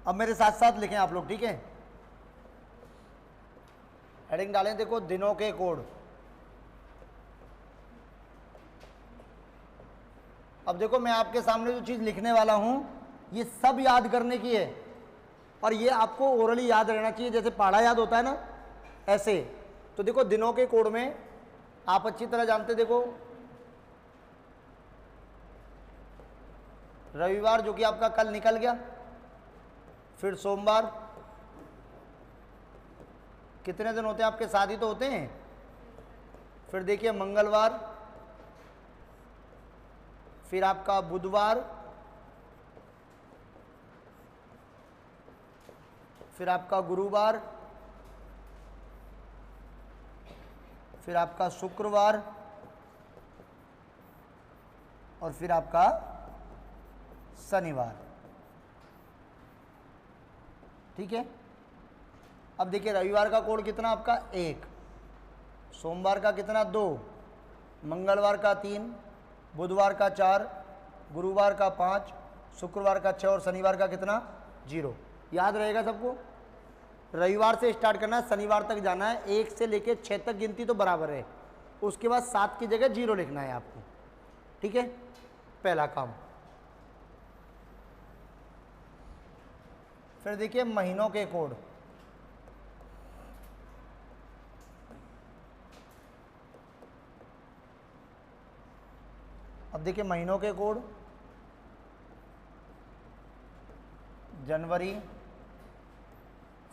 अब मेरे साथ साथ लिखें आप लोग, ठीक है? हेडिंग डालें, देखो दिनों के कोड। अब देखो मैं आपके सामने जो चीज़ लिखने वाला हूं ये सब याद करने की है, और ये आपको ओरली याद रहना चाहिए, जैसे पढ़ा याद होता है ना ऐसे। तो देखो दिनों के कोड में आप अच्छी तरह जानते, देखो रविवार जो कि आपका कल निकल गया, फिर सोमवार, कितने दिन होते हैं आपके? 7 ही तो होते हैं। फिर देखिए मंगलवार, फिर आपका बुधवार, फिर आपका गुरुवार, फिर आपका शुक्रवार, और फिर आपका शनिवार। ठीक है? अब देखिए रविवार का कोड कितना आपका? 1, सोमवार का कितना? 2, मंगलवार का 3, बुधवार का 4, गुरुवार का 5, शुक्रवार का 6 और शनिवार का कितना? 0। याद रहेगा सबको? रविवार से स्टार्ट करना है, शनिवार तक जाना है, 1 से लेके 6 तक गिनती तो बराबर है, उसके बाद 7 की जगह 0 लिखना है आपको। ठीक है? पहला काम। फिर देखिए महीनों के कोड, अब देखिए महीनों के कोड, जनवरी,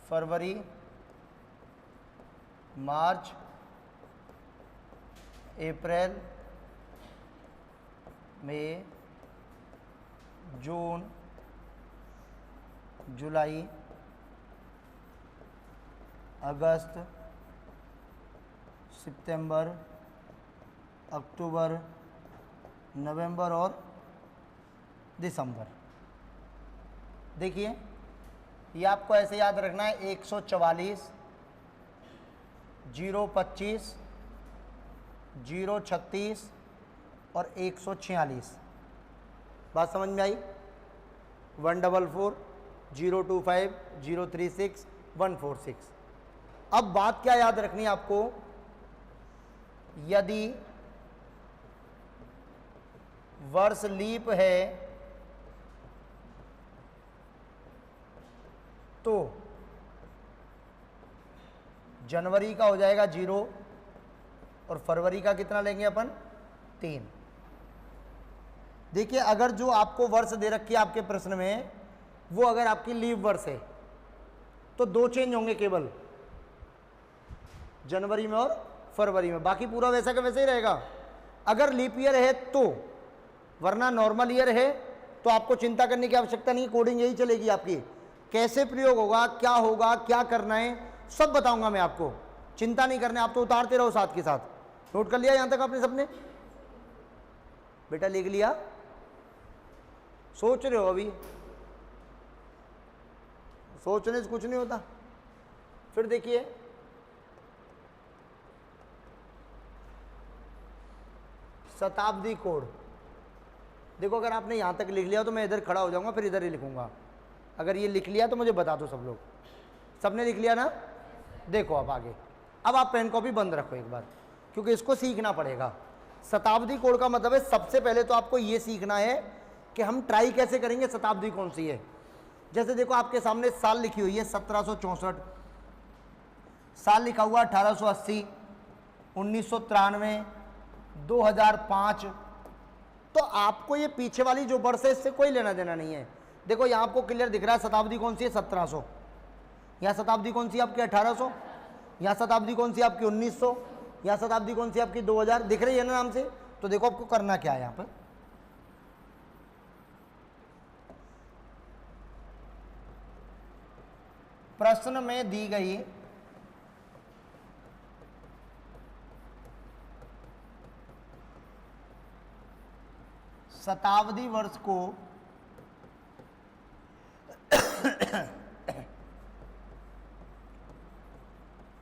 फरवरी, मार्च, अप्रैल, मई, जून, जुलाई, अगस्त, सितंबर, अक्टूबर, नवंबर और दिसंबर। देखिए ये आपको ऐसे याद रखना है, 144, 025, 036 और 146। बात समझ में आई? 144, 025, 036, 146। अब बात क्या याद रखनी है आपको, यदि वर्ष लीप है तो जनवरी का हो जाएगा 0 और फरवरी का कितना लेंगे अपन, 3। देखिए अगर जो आपको वर्ष दे रखी है आपके प्रश्न में, वो अगर आपकी लीप वर्ष है तो 2 चेंज होंगे केवल, जनवरी में और फरवरी में, बाकी पूरा वैसा का वैसा ही रहेगा अगर लीप ईयर है तो। वरना नॉर्मल ईयर है तो आपको चिंता करने की आवश्यकता नहीं, कोडिंग यही चलेगी आपकी। कैसे प्रयोग होगा, क्या होगा, क्या करना है, सब बताऊंगा मैं आपको, चिंता नहीं करने, आप तो उतारते रहो साथ के साथ। नोट कर लिया यहां तक आपने सबने? बेटा लिख लिया? सोच रहे हो अभी? सोचने से कुछ नहीं होता। फिर देखिए शताब्दी कोड, देखो अगर आपने यहां तक लिख लिया तो मैं इधर खड़ा हो जाऊंगा, फिर इधर ही लिखूंगा। अगर ये लिख लिया तो मुझे बता दो सब लोग। सबने लिख लिया ना? देखो अब आगे, अब आप पेन कॉपी बंद रखो एक बार, क्योंकि इसको सीखना पड़ेगा। शताब्दी कोड का मतलब है सबसे पहले तो आपको ये सीखना है कि हम ट्राई कैसे करेंगे शताब्दी कौन सी है। जैसे देखो आपके सामने साल लिखी हुई है 1764, साल लिखा हुआ 1880, 1993, 2005। तो आपको ये पीछे वाली जो वर्ष है इससे कोई लेना देना नहीं है। देखो यहाँ आपको क्लियर दिख रहा है शताब्दी कौन सी है, 1700। यहाँ शताब्दी कौन सी आपकी 1800, यहाँ शताब्दी कौन सी आपकी 1900, यहाँ शताब्दी कौन सी आपकी 2000। दिख रही है ना नाम से? तो देखो आपको करना क्या है यहाँ पर, प्रश्न में दी गई शताब्दी वर्ष को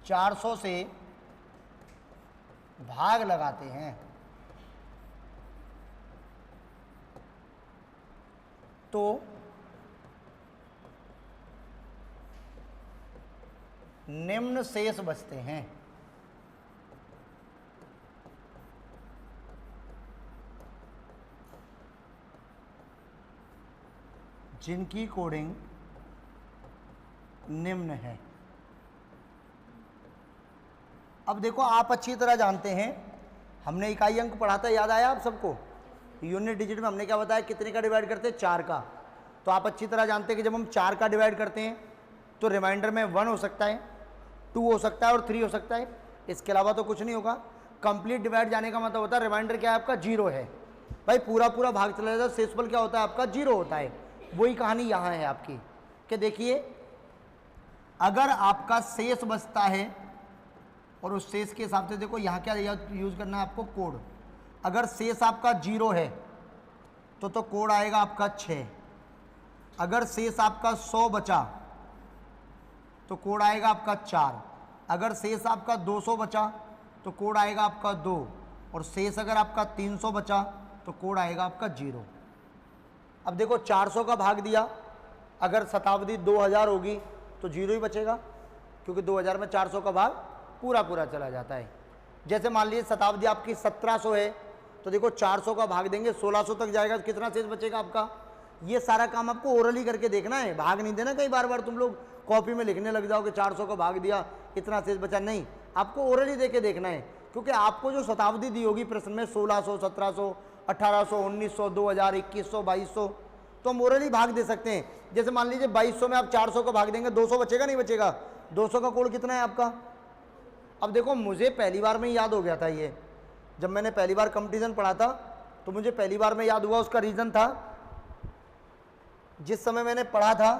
400 से भाग लगाते हैं तो निम्न शेष बचते हैं। जिनकी कोडिंग निम्न है। अब देखो आप अच्छी तरह जानते हैं, हमने इकाई अंक पढ़ा था, याद आया आप सबको? यूनिट डिजिट में हमने क्या बताया, कितने का डिवाइड करते हैं, 4 का। तो आप अच्छी तरह जानते हैं कि जब हम 4 का डिवाइड करते हैं तो रिमाइंडर में 1 हो सकता है, 2 हो सकता है और 3 हो सकता है, इसके अलावा तो कुछ नहीं होगा। कंप्लीट डिवाइड जाने का मतलब होता है रिमाइंडर क्या है आपका, 0 है। भाई पूरा पूरा भाग चला जाता है, शेषफल क्या होता है आपका, 0 होता है। वही कहानी यहाँ है आपकी कि देखिए अगर आपका शेष बचता है और उस शेष के हिसाब से देखो यहाँ क्या यूज करना है आपको, कोड। अगर शेष आपका 0 है तो कोड आएगा आपका 6। अगर शेष आपका 100 बचा तो कोड आएगा आपका 4। अगर शेष आपका 200 बचा तो कोड आएगा आपका 2। और शेष अगर आपका 300 बचा तो कोड आएगा आपका 0। अब देखो 400 का भाग दिया, अगर शताब्दी 2000 होगी तो 0 ही बचेगा, क्योंकि 2000 में 400 का भाग पूरा पूरा चला जाता है। जैसे मान लीजिए शताब्दी आपकी 1700 है तो देखो 400 का भाग देंगे 1600 तक जाएगा तो कितना शेष बचेगा आपका, ये सारा काम आपको ओरली करके देखना है, भाग नहीं देना कहीं बार बार तुम लोग कॉपी में लिखने लग जाओ कि 400 का भाग दिया इतना शेष बचा, नहीं, आपको ओरली दे के देखना है। क्योंकि आपको जो शताब्दी दी होगी प्रश्न में 1600, 1700, 1800, 1900, 2000, 2100, 2200, तो हम ओरली भाग दे सकते हैं। जैसे मान लीजिए 2200 में आप 400 का भाग देंगे, 200 बचेगा नहीं बचेगा? 200 का कोड कितना है आपका? अब देखो मुझे पहली बार में याद हो गया था ये, जब मैंने पहली बार कंपटीशन पढ़ा था तो मुझे पहली बार में याद हुआ। उसका रीज़न था जिस समय मैंने पढ़ा था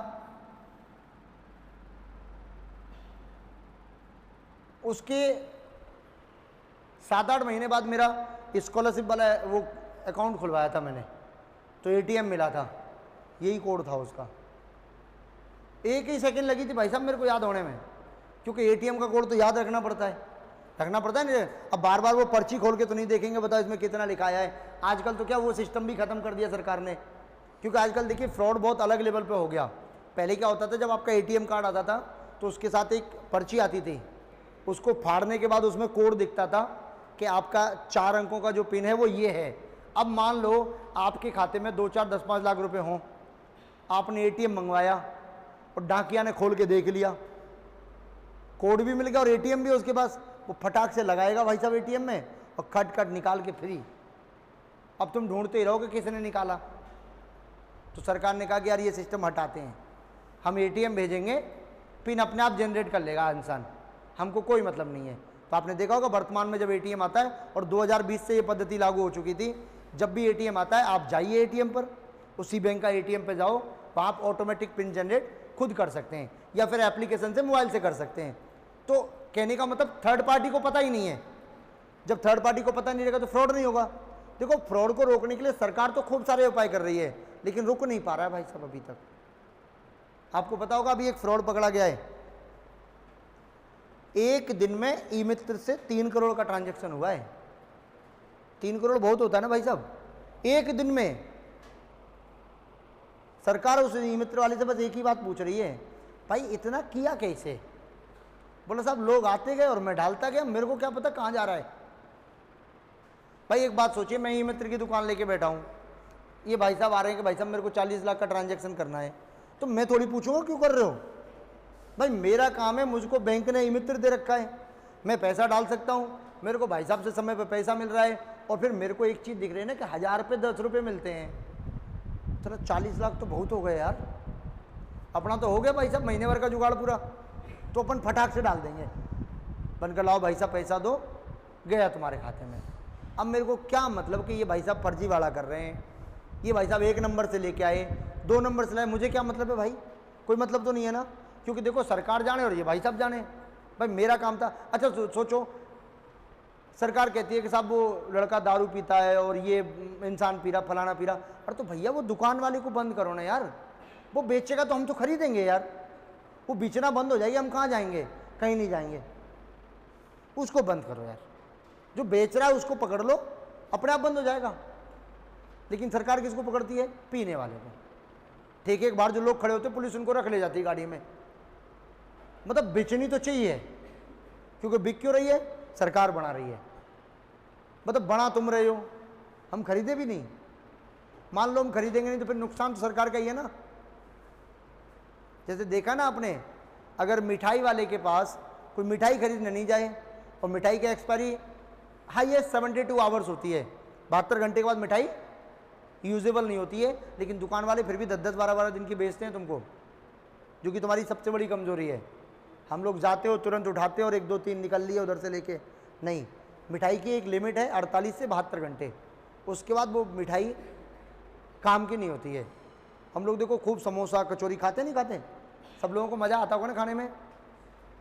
उसके 7-8 महीने बाद मेरा स्कॉलरशिप वाला वो अकाउंट खुलवाया था मैंने, तो एटीएम मिला था, यही कोड था उसका। एक ही सेकंड लगी थी भाई साहब मेरे को याद होने में, क्योंकि एटीएम का कोड तो याद रखना पड़ता है नहीं। अब बार बार वो पर्ची खोल के तो नहीं देखेंगे, बताओ इसमें कितना लिखाया है। आजकल तो क्या वो सिस्टम भी खत्म कर दिया सरकार ने, क्योंकि आजकल देखिए फ्रॉड बहुत अलग लेवल पे हो गया। पहले क्या होता था, जब आपका एटीएम कार्ड आता था तो उसके साथ एक पर्ची आती थी, उसको फाड़ने के बाद उसमें कोड दिखता था कि आपका 4 अंकों का जो पिन है वो ये है। अब मान लो आपके खाते में 2, 4, 10, 5 लाख रुपए हों, आपने एटीएम मंगवाया और डाकिया ने खोल के देख लिया, कोड भी मिल गया और एटीएम भी उसके पास, वो फटाक से लगाएगा भाई साहब एटीएम में और खट खट निकाल के फ्री। अब तुम ढूंढते ही रहोगे किसने निकाला। तो सरकार ने कहा कि यार ये सिस्टम हटाते हैं, हम एटीएम भेजेंगे, पिन अपने आप जनरेट कर लेगा इंसान, हमको कोई मतलब नहीं है। तो आपने देखा होगा वर्तमान में जब एटीएम आता है, और 2020 से ये पद्धति लागू हो चुकी थी, जब भी एटीएम आता है आप जाइए एटीएम पर, उसी बैंक का एटीएम पे जाओ, वहाँ आप ऑटोमेटिक पिन जनरेट खुद कर सकते हैं या फिर एप्लीकेशन से मोबाइल से कर सकते हैं। तो कहने का मतलब थर्ड पार्टी को पता ही नहीं है। जब थर्ड पार्टी को पता नहीं रहेगा तो फ्रॉड नहीं होगा। देखो फ्रॉड को रोकने के लिए सरकार तो खूब सारे उपाय कर रही है, लेकिन रुक नहीं पा रहा है भाई साहब अभी तक। आपको पता होगा अभी एक फ्रॉड पकड़ा गया है, एक दिन में ई मित्र से 3 करोड़ का ट्रांजैक्शन हुआ है। 3 करोड़ बहुत होता है ना भाई साहब, एक दिन में। सरकार उस ई मित्र वाले से बस एक ही बात पूछ रही है, भाई इतना किया कैसे? बोला साहब लोग आते गए और मैं डालता गया, मेरे को क्या पता कहाँ जा रहा है। भाई एक बात सोचिए, मैं ई मित्र की दुकान लेके बैठा हूँ, ये भाई साहब आ रहे हैं कि भाई साहब मेरे को 40 लाख का ट्रांजैक्शन करना है, तो मैं थोड़ी पूछूंगा क्यों कर रहे हो? भाई मेरा काम है, मुझको बैंक ने ई मित्र दे रखा है, मैं पैसा डाल सकता हूँ, मेरे को भाई साहब से समय पे पैसा मिल रहा है, और फिर मेरे को एक चीज़ दिख रही है ना कि 1000 रुपये 10 रुपये मिलते हैं, चलो 40 लाख तो बहुत हो गए यार, अपना तो हो गया भाई साहब महीने भर का जुगाड़ पूरा, तो अपन फटाक से डाल देंगे, बनकर लाओ भाई साहब पैसा दो, गया तुम्हारे खाते में। अब मेरे को क्या मतलब कि ये भाई साहब फर्जीवाड़ा कर रहे हैं, ये भाई साहब 1 नंबर से लेके आए, 2 नंबर से लाए, मुझे क्या मतलब है भाई? कोई मतलब तो नहीं है ना, क्योंकि देखो सरकार जाने और ये भाई साहब जाने। भाई मेरा काम था, अच्छा सोचो सरकार कहती है कि साहब वो लड़का दारू पीता है और ये इंसान पी रहा, फलाना पी रहा, अरे तो भैया वो दुकान वाले को बंद करो ना यार, वो बेचेगा तो हम तो खरीदेंगे यार, वो बेचना बंद हो जाएगी, हम कहाँ जाएंगे? कहीं नहीं जाएंगे, उसको बंद करो यार, जो बेच रहा है उसको पकड़ लो, अपने आप बंद हो जाएगा। लेकिन सरकार किसको पकड़ती है? पीने वाले को। ठीक है, एक बार जो लोग खड़े होते पुलिस उनको रख ले जाती है गाड़ी में। मतलब बेचनी तो चाहिए, क्योंकि बिक क्यों रही है? सरकार बना रही है, मतलब बना तुम रहे हो, हम खरीदे भी नहीं। मान लो हम खरीदेंगे नहीं तो फिर नुकसान तो सरकार का ही है ना। जैसे देखा ना आपने, अगर मिठाई वाले के पास कोई मिठाई खरीदने नहीं जाए और मिठाई की एक्सपायरी हाईएस्ट 72 आवर्स होती है, 72 घंटे के बाद मिठाई यूजेबल नहीं होती है, लेकिन दुकान वाले फिर भी 10-10, 12-12 दिन की बेचते हैं तुमको, जो कि तुम्हारी सबसे बड़ी कमजोरी है। हम लोग जाते हो तुरंत उठाते हो और 1, 2, 3 निकल लिए उधर से लेके, नहीं, मिठाई की एक लिमिट है 48 से 72 घंटे, उसके बाद वो मिठाई काम की नहीं होती है। हम लोग देखो खूब समोसा कचौरी खाते नहीं खाते, सब लोगों को मज़ा आता होगा ना खाने में।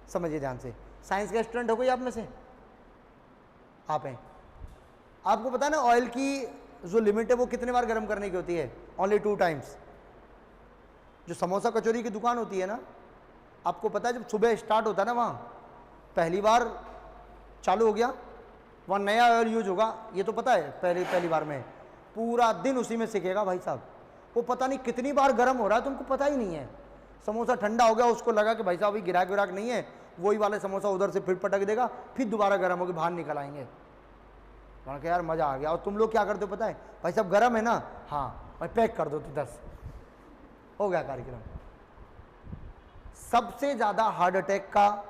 समझिए ध्यान से, साइंस का स्टूडेंट हो कोई आप में से? आप हैं। आपको पता है ना ऑयल की जो लिमिट है वो कितने बार गर्म करने की होती है? Only 2 times. जो समोसा कचौरी की दुकान होती है ना, आपको पता है जब सुबह स्टार्ट होता है ना, वहाँ पहली बार चालू हो गया, वहाँ नया ऑयल यूज होगा, ये तो पता है, पहली बार में पूरा दिन उसी में सिकेगा भाई साहब। वो पता नहीं कितनी बार गर्म हो रहा है, तुमको पता ही नहीं है। समोसा ठंडा हो गया, उसको लगा कि भाई साहब अभी गिराक विराक नहीं है, वही वाले समोसा उधर से फिर पटक देगा, फिर दोबारा गर्म होकर बाहर निकल आएंगे। मैंने कहा यार मज़ा आ गया। और तुम लोग क्या करते हो पता है? भाई साहब गर्म है ना, हाँ भाई पैक कर दो तो 10, हो गया कार्यक्रम। सबसे ज्यादा हार्ट अटैक का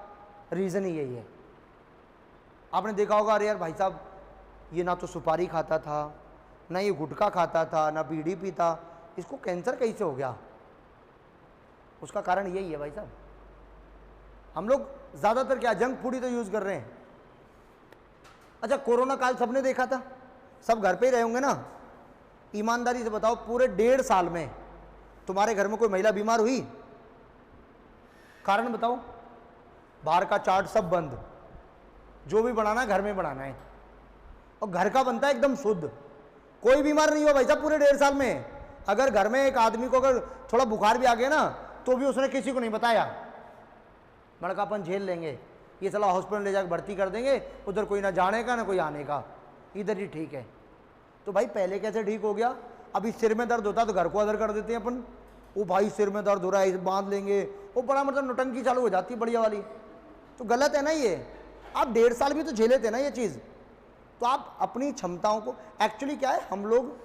रीजन ही यही है। आपने देखा होगा, अरे यार भाई साहब ये ना तो सुपारी खाता था, ना ये गुटखा खाता था, ना बीड़ी पीता, इसको कैंसर कैसे हो गया? उसका कारण यही है भाई साहब, हम लोग ज्यादातर क्या जंक फूड ही तो यूज कर रहे हैं। अच्छा, कोरोना काल सबने देखा था, सब घर पे ही रहे होंगे ना। ईमानदारी से बताओ, पूरे 1.5 साल में तुम्हारे घर में कोई महिला बीमार हुई? कारण बताओ। बाहर का चाट सब बंद, जो भी बनाना है घर में बनाना है, और घर का बनता है एकदम शुद्ध। कोई बीमार नहीं हुआ भाई साहब पूरे 1.5 साल में। अगर घर में एक आदमी को अगर थोड़ा बुखार भी आ गया ना, तो भी उसने किसी को नहीं बताया, बड़कापन झेल लेंगे, ये साला हॉस्पिटल ले जाकर भर्ती कर देंगे, उधर कोई ना जाने का ना कोई आने का, इधर ही ठीक है। तो भाई पहले कैसे ठीक हो गया? अभी सिर में दर्द होता तो घर को अदर कर देते हैं अपन, वो भाई सिर में दर्द हो रहा है बांध लेंगे, वो बड़ा मतलब नौटंकी चालू हो जाती है बढ़िया वाली। तो गलत है ना ये। आप 1.5 साल भी तो झेले थे ना ये चीज़। तो आप अपनी क्षमताओं को, एक्चुअली क्या है, हम लोग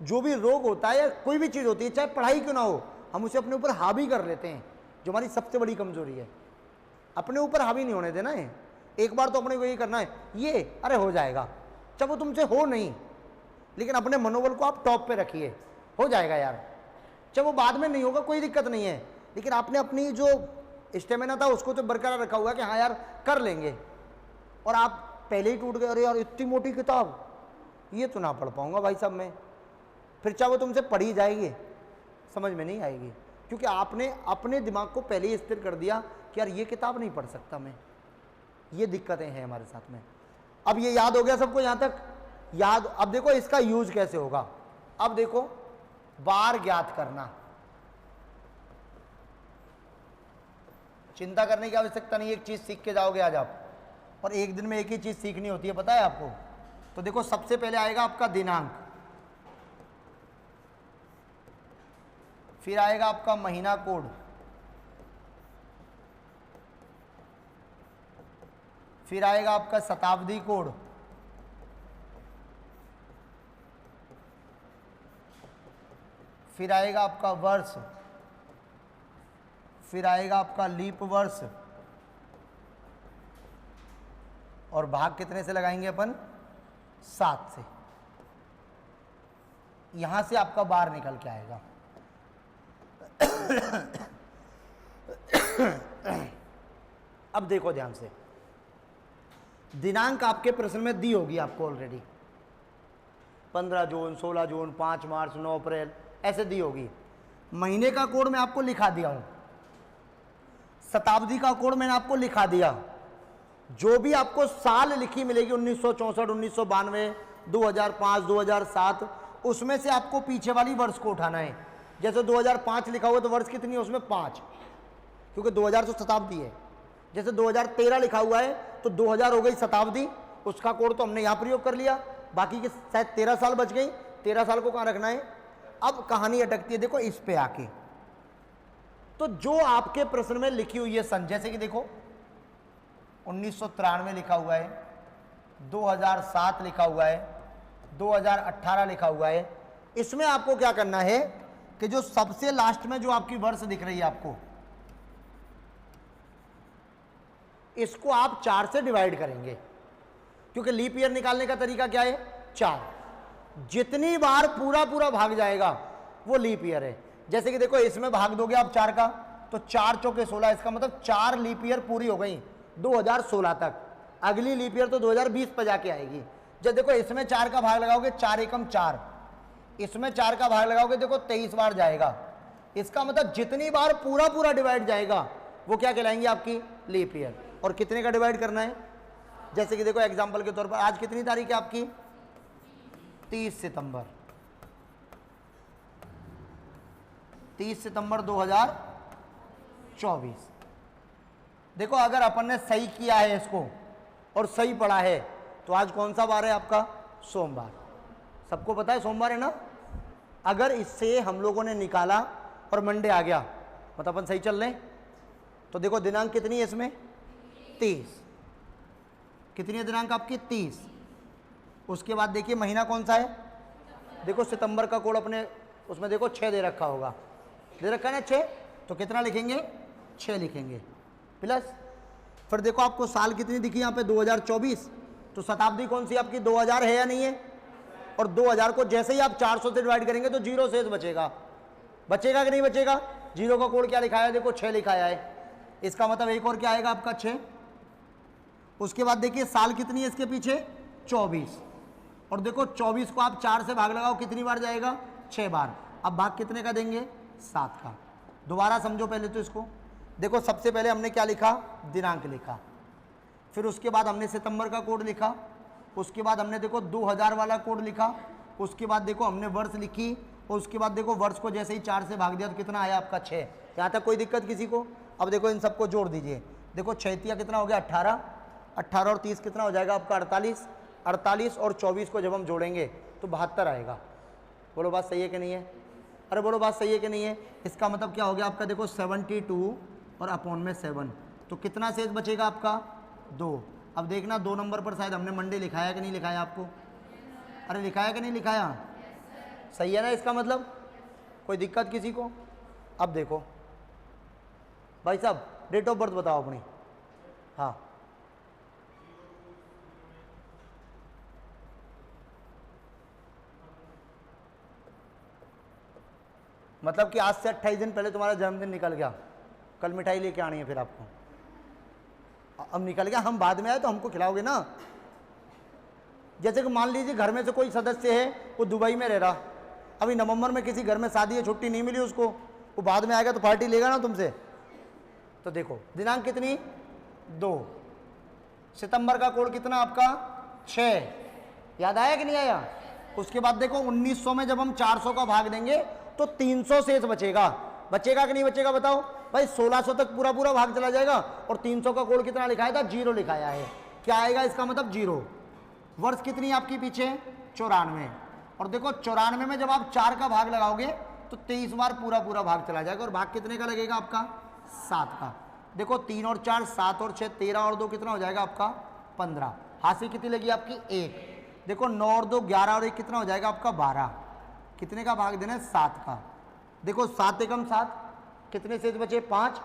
जो भी रोग होता है या कोई भी चीज़ होती है, चाहे पढ़ाई क्यों ना हो, हम उसे अपने ऊपर हावी कर लेते हैं, जो हमारी सबसे बड़ी कमजोरी है। अपने ऊपर हावी नहीं होने देना है। एक बार तो अपने को यही करना है, ये अरे हो जाएगा, चाहे वो तुमसे हो नहीं, लेकिन अपने मनोबल को आप टॉप पे रखिए, हो जाएगा यार। चाहे वो बाद में नहीं होगा कोई दिक्कत नहीं है, लेकिन आपने अपनी जो स्टेमिना था उसको तो बरकरार रखा हुआ है कि हाँ यार कर लेंगे। और आप पहले ही टूट गए, अरे यार इतनी मोटी किताब ये तो ना पढ़ पाऊंगा भाई साहब मैं, फिर चाहे वो तुमसे पढ़ी जाएगी समझ में नहीं आएगी, क्योंकि आपने अपने दिमाग को पहले ही स्थिर कर दिया कि यार ये किताब नहीं पढ़ सकता मैं। ये दिक्कतें हैं हमारे साथ में। अब ये याद हो गया सबको यहाँ तक? याद। अब देखो इसका यूज कैसे होगा। अब देखो, बार ज्ञात करना, चिंता करने की आवश्यकता नहीं, एक चीज सीख के जाओगे आज आप, और एक दिन में एक ही चीज सीखनी होती है, पता है आपको। तो देखो सबसे पहले आएगा आपका दिनांक, फिर आएगा आपका महीना कोड, फिर आएगा आपका शताब्दी कोड, फिर आएगा आपका वर्ष, फिर आएगा आपका लीप वर्ष, और भाग कितने से लगाएंगे अपन? 7 से। यहां से आपका बार निकल के आएगा। अब देखो ध्यान से, दिनांक आपके प्रश्न में दी होगी आपको ऑलरेडी, 15 जून, 16 जून, 5 मार्च, 9 अप्रैल, ऐसे दी होगी। महीने का कोड मैं आपको लिखा दिया हूं, शताब्दी का कोड मैंने आपको लिखा दिया। जो भी आपको साल लिखी मिलेगी 1964, 1992, 2005, 2007, उसमें से आपको पीछे वाली वर्ष को उठाना है। जैसे 2005 लिखा हुआ तो वर्ष कितनी है उसमें? 5, क्योंकि 2000 तो शताब्दी है। जैसे 2013 लिखा हुआ है तो 2000 हो गई शताब्दी, उसका कोड तो हमने यहाँ प्रयोग कर लिया, बाकी के शायद 13 साल बच गई, 13 साल को कहाँ रखना है? अब कहानी अटकती है देखो इस पे आके। तो जो आपके प्रश्न में लिखी हुई है सन, जैसे कि देखो 1993 लिखा हुआ है, 2007 लिखा हुआ है, 2018 लिखा हुआ है, इसमें आपको क्या करना है कि जो सबसे लास्ट में जो आपकी वर्ष दिख रही है आपको, इसको आप 4 से डिवाइड करेंगे, क्योंकि लीप ईयर निकालने का तरीका क्या है? 4। जितनी बार पूरा पूरा भाग जाएगा वो लीप ईयर है। जैसे कि देखो इसमें भाग दोगे आप 4 का, तो 4 चौके 16, इसका मतलब 4 लीप ईयर पूरी हो गई 2016 तक। अगली लीप ईयर तो 2020 पर जाके आएगी। जब देखो इसमें 4 का भाग लगाओगे, 4 एकम 4, इसमें 4 का भाग लगाओगे, देखो 23 बार जाएगा। इसका मतलब जितनी बार पूरा पूरा डिवाइड जाएगा वो क्या कहलाएंगे? आपकी लीप ईयर। और कितने का डिवाइड करना है? जैसे कि देखो एग्जाम्पल के तौर पर आज कितनी तारीख है आपकी? 30 सितंबर, 30 सितंबर 2024। देखो अगर अपन ने सही किया है इसको और सही पढ़ा है तो आज कौन सा बार है आपका? सोमवार। सबको पता है सोमवार है ना। अगर इससे हम लोगों ने निकाला और मंडे आ गया मतलब अपन सही चल रहे हैं। तो देखो दिनांक कितनी है इसमें? 30। कितनी है दिनांक आपकी? 30। उसके बाद देखिए महीना कौन सा है? देखो सितंबर का कोड अपने उसमें देखो 6 दे रखा होगा, दे रखा है ना 6, तो कितना लिखेंगे 6 लिखेंगे प्लस। फिर देखो आपको साल कितनी दिखी यहाँ पे 2024, तो शताब्दी कौन सी आपकी 2000 है या नहीं है? और 2000 को जैसे ही आप 400 से डिवाइड करेंगे तो 0 शेष बचेगा, बचेगा कि नहीं बचेगा? 0 का कोड क्या लिखाया है? देखो 6 लिखाया है, इसका मतलब एक और क्या आएगा आपका 6। उसके बाद देखिए साल कितनी है इसके पीछे 24, और देखो 24 को आप 4 से भाग लगाओ कितनी बार जाएगा? 6 बार। अब भाग कितने का देंगे? 7 का। दोबारा समझो पहले तो इसको। देखो सबसे पहले हमने क्या लिखा? दिनांक लिखा, फिर उसके बाद हमने सितंबर का कोड लिखा, उसके बाद हमने देखो 2000 वाला कोड लिखा, उसके बाद देखो हमने वर्ष लिखी, और उसके बाद देखो वर्ष को जैसे ही 4 से भाग दिया तो कितना आया आपका 6। यहाँ तक कोई दिक्कत किसी को? अब देखो इन सबको जोड़ दीजिए। देखो 6 कितना हो गया? 18, 18 और 30 कितना हो जाएगा आपका? 48, 48 और 24 को जब हम जोड़ेंगे तो 72 आएगा। बोलो बात सही है कि नहीं है? अरे बोलो बात सही है कि नहीं है? इसका मतलब क्या हो गया आपका? देखो 72 और अपॉन में 7, तो कितना शेष बचेगा आपका? 2। अब देखना 2 नंबर पर शायद हमने मंडे लिखाया कि नहीं लिखाया आपको? अरे लिखाया कि नहीं लिखाया? सही है ना इसका मतलब? कोई दिक्कत किसी को? अब देखो भाई साहब डेट ऑफ बर्थ बताओ अपनी। हाँ मतलब कि आज से 28 दिन पहले तुम्हारा जन्मदिन निकल गया, कल मिठाई लेके आनी है फिर आपको। अब निकल गया, हम बाद में आए तो हमको खिलाओगे ना। जैसे कि मान लीजिए घर में से कोई सदस्य है वो दुबई में रह रहा, अभी नवंबर में किसी घर में शादी है, छुट्टी नहीं मिली उसको, वो बाद में आएगा तो पार्टी लेगा ना तुमसे। तो देखो दिनांक कितनी? 2, सितंबर का कोड कितना आपका? 6, याद आया कि नहीं आया? उसके बाद देखो 1900 में जब हम 400 का भाग देंगे तो 300 शेष बचेगा, बचेगा कि नहीं बचेगा बताओ भाई? 1600 तक पूरा पूरा भाग चला जाएगा, और 300 का कोड कितना लिखाया था? 0 लिखाया है। क्या आएगा इसका मतलब? 0। वर्ष कितनी आपकी पीछे? 94, और देखो 94 में जब आप 4 का भाग लगाओगे तो 23 बार पूरा पूरा भाग चला जाएगा, और भाग कितने का लगेगा आपका? 7 का। देखो 3 और 4 7 और 6 13 और 2 कितना हो जाएगा आपका? 15। हासिल कितनी लगी आपकी? 1। देखो 9 और 2 11 और 1 कितना हो जाएगा आपका? 12। कितने का भाग देना है? 7 का। देखो 7 एकम 7, कितने शेष बचे? 5,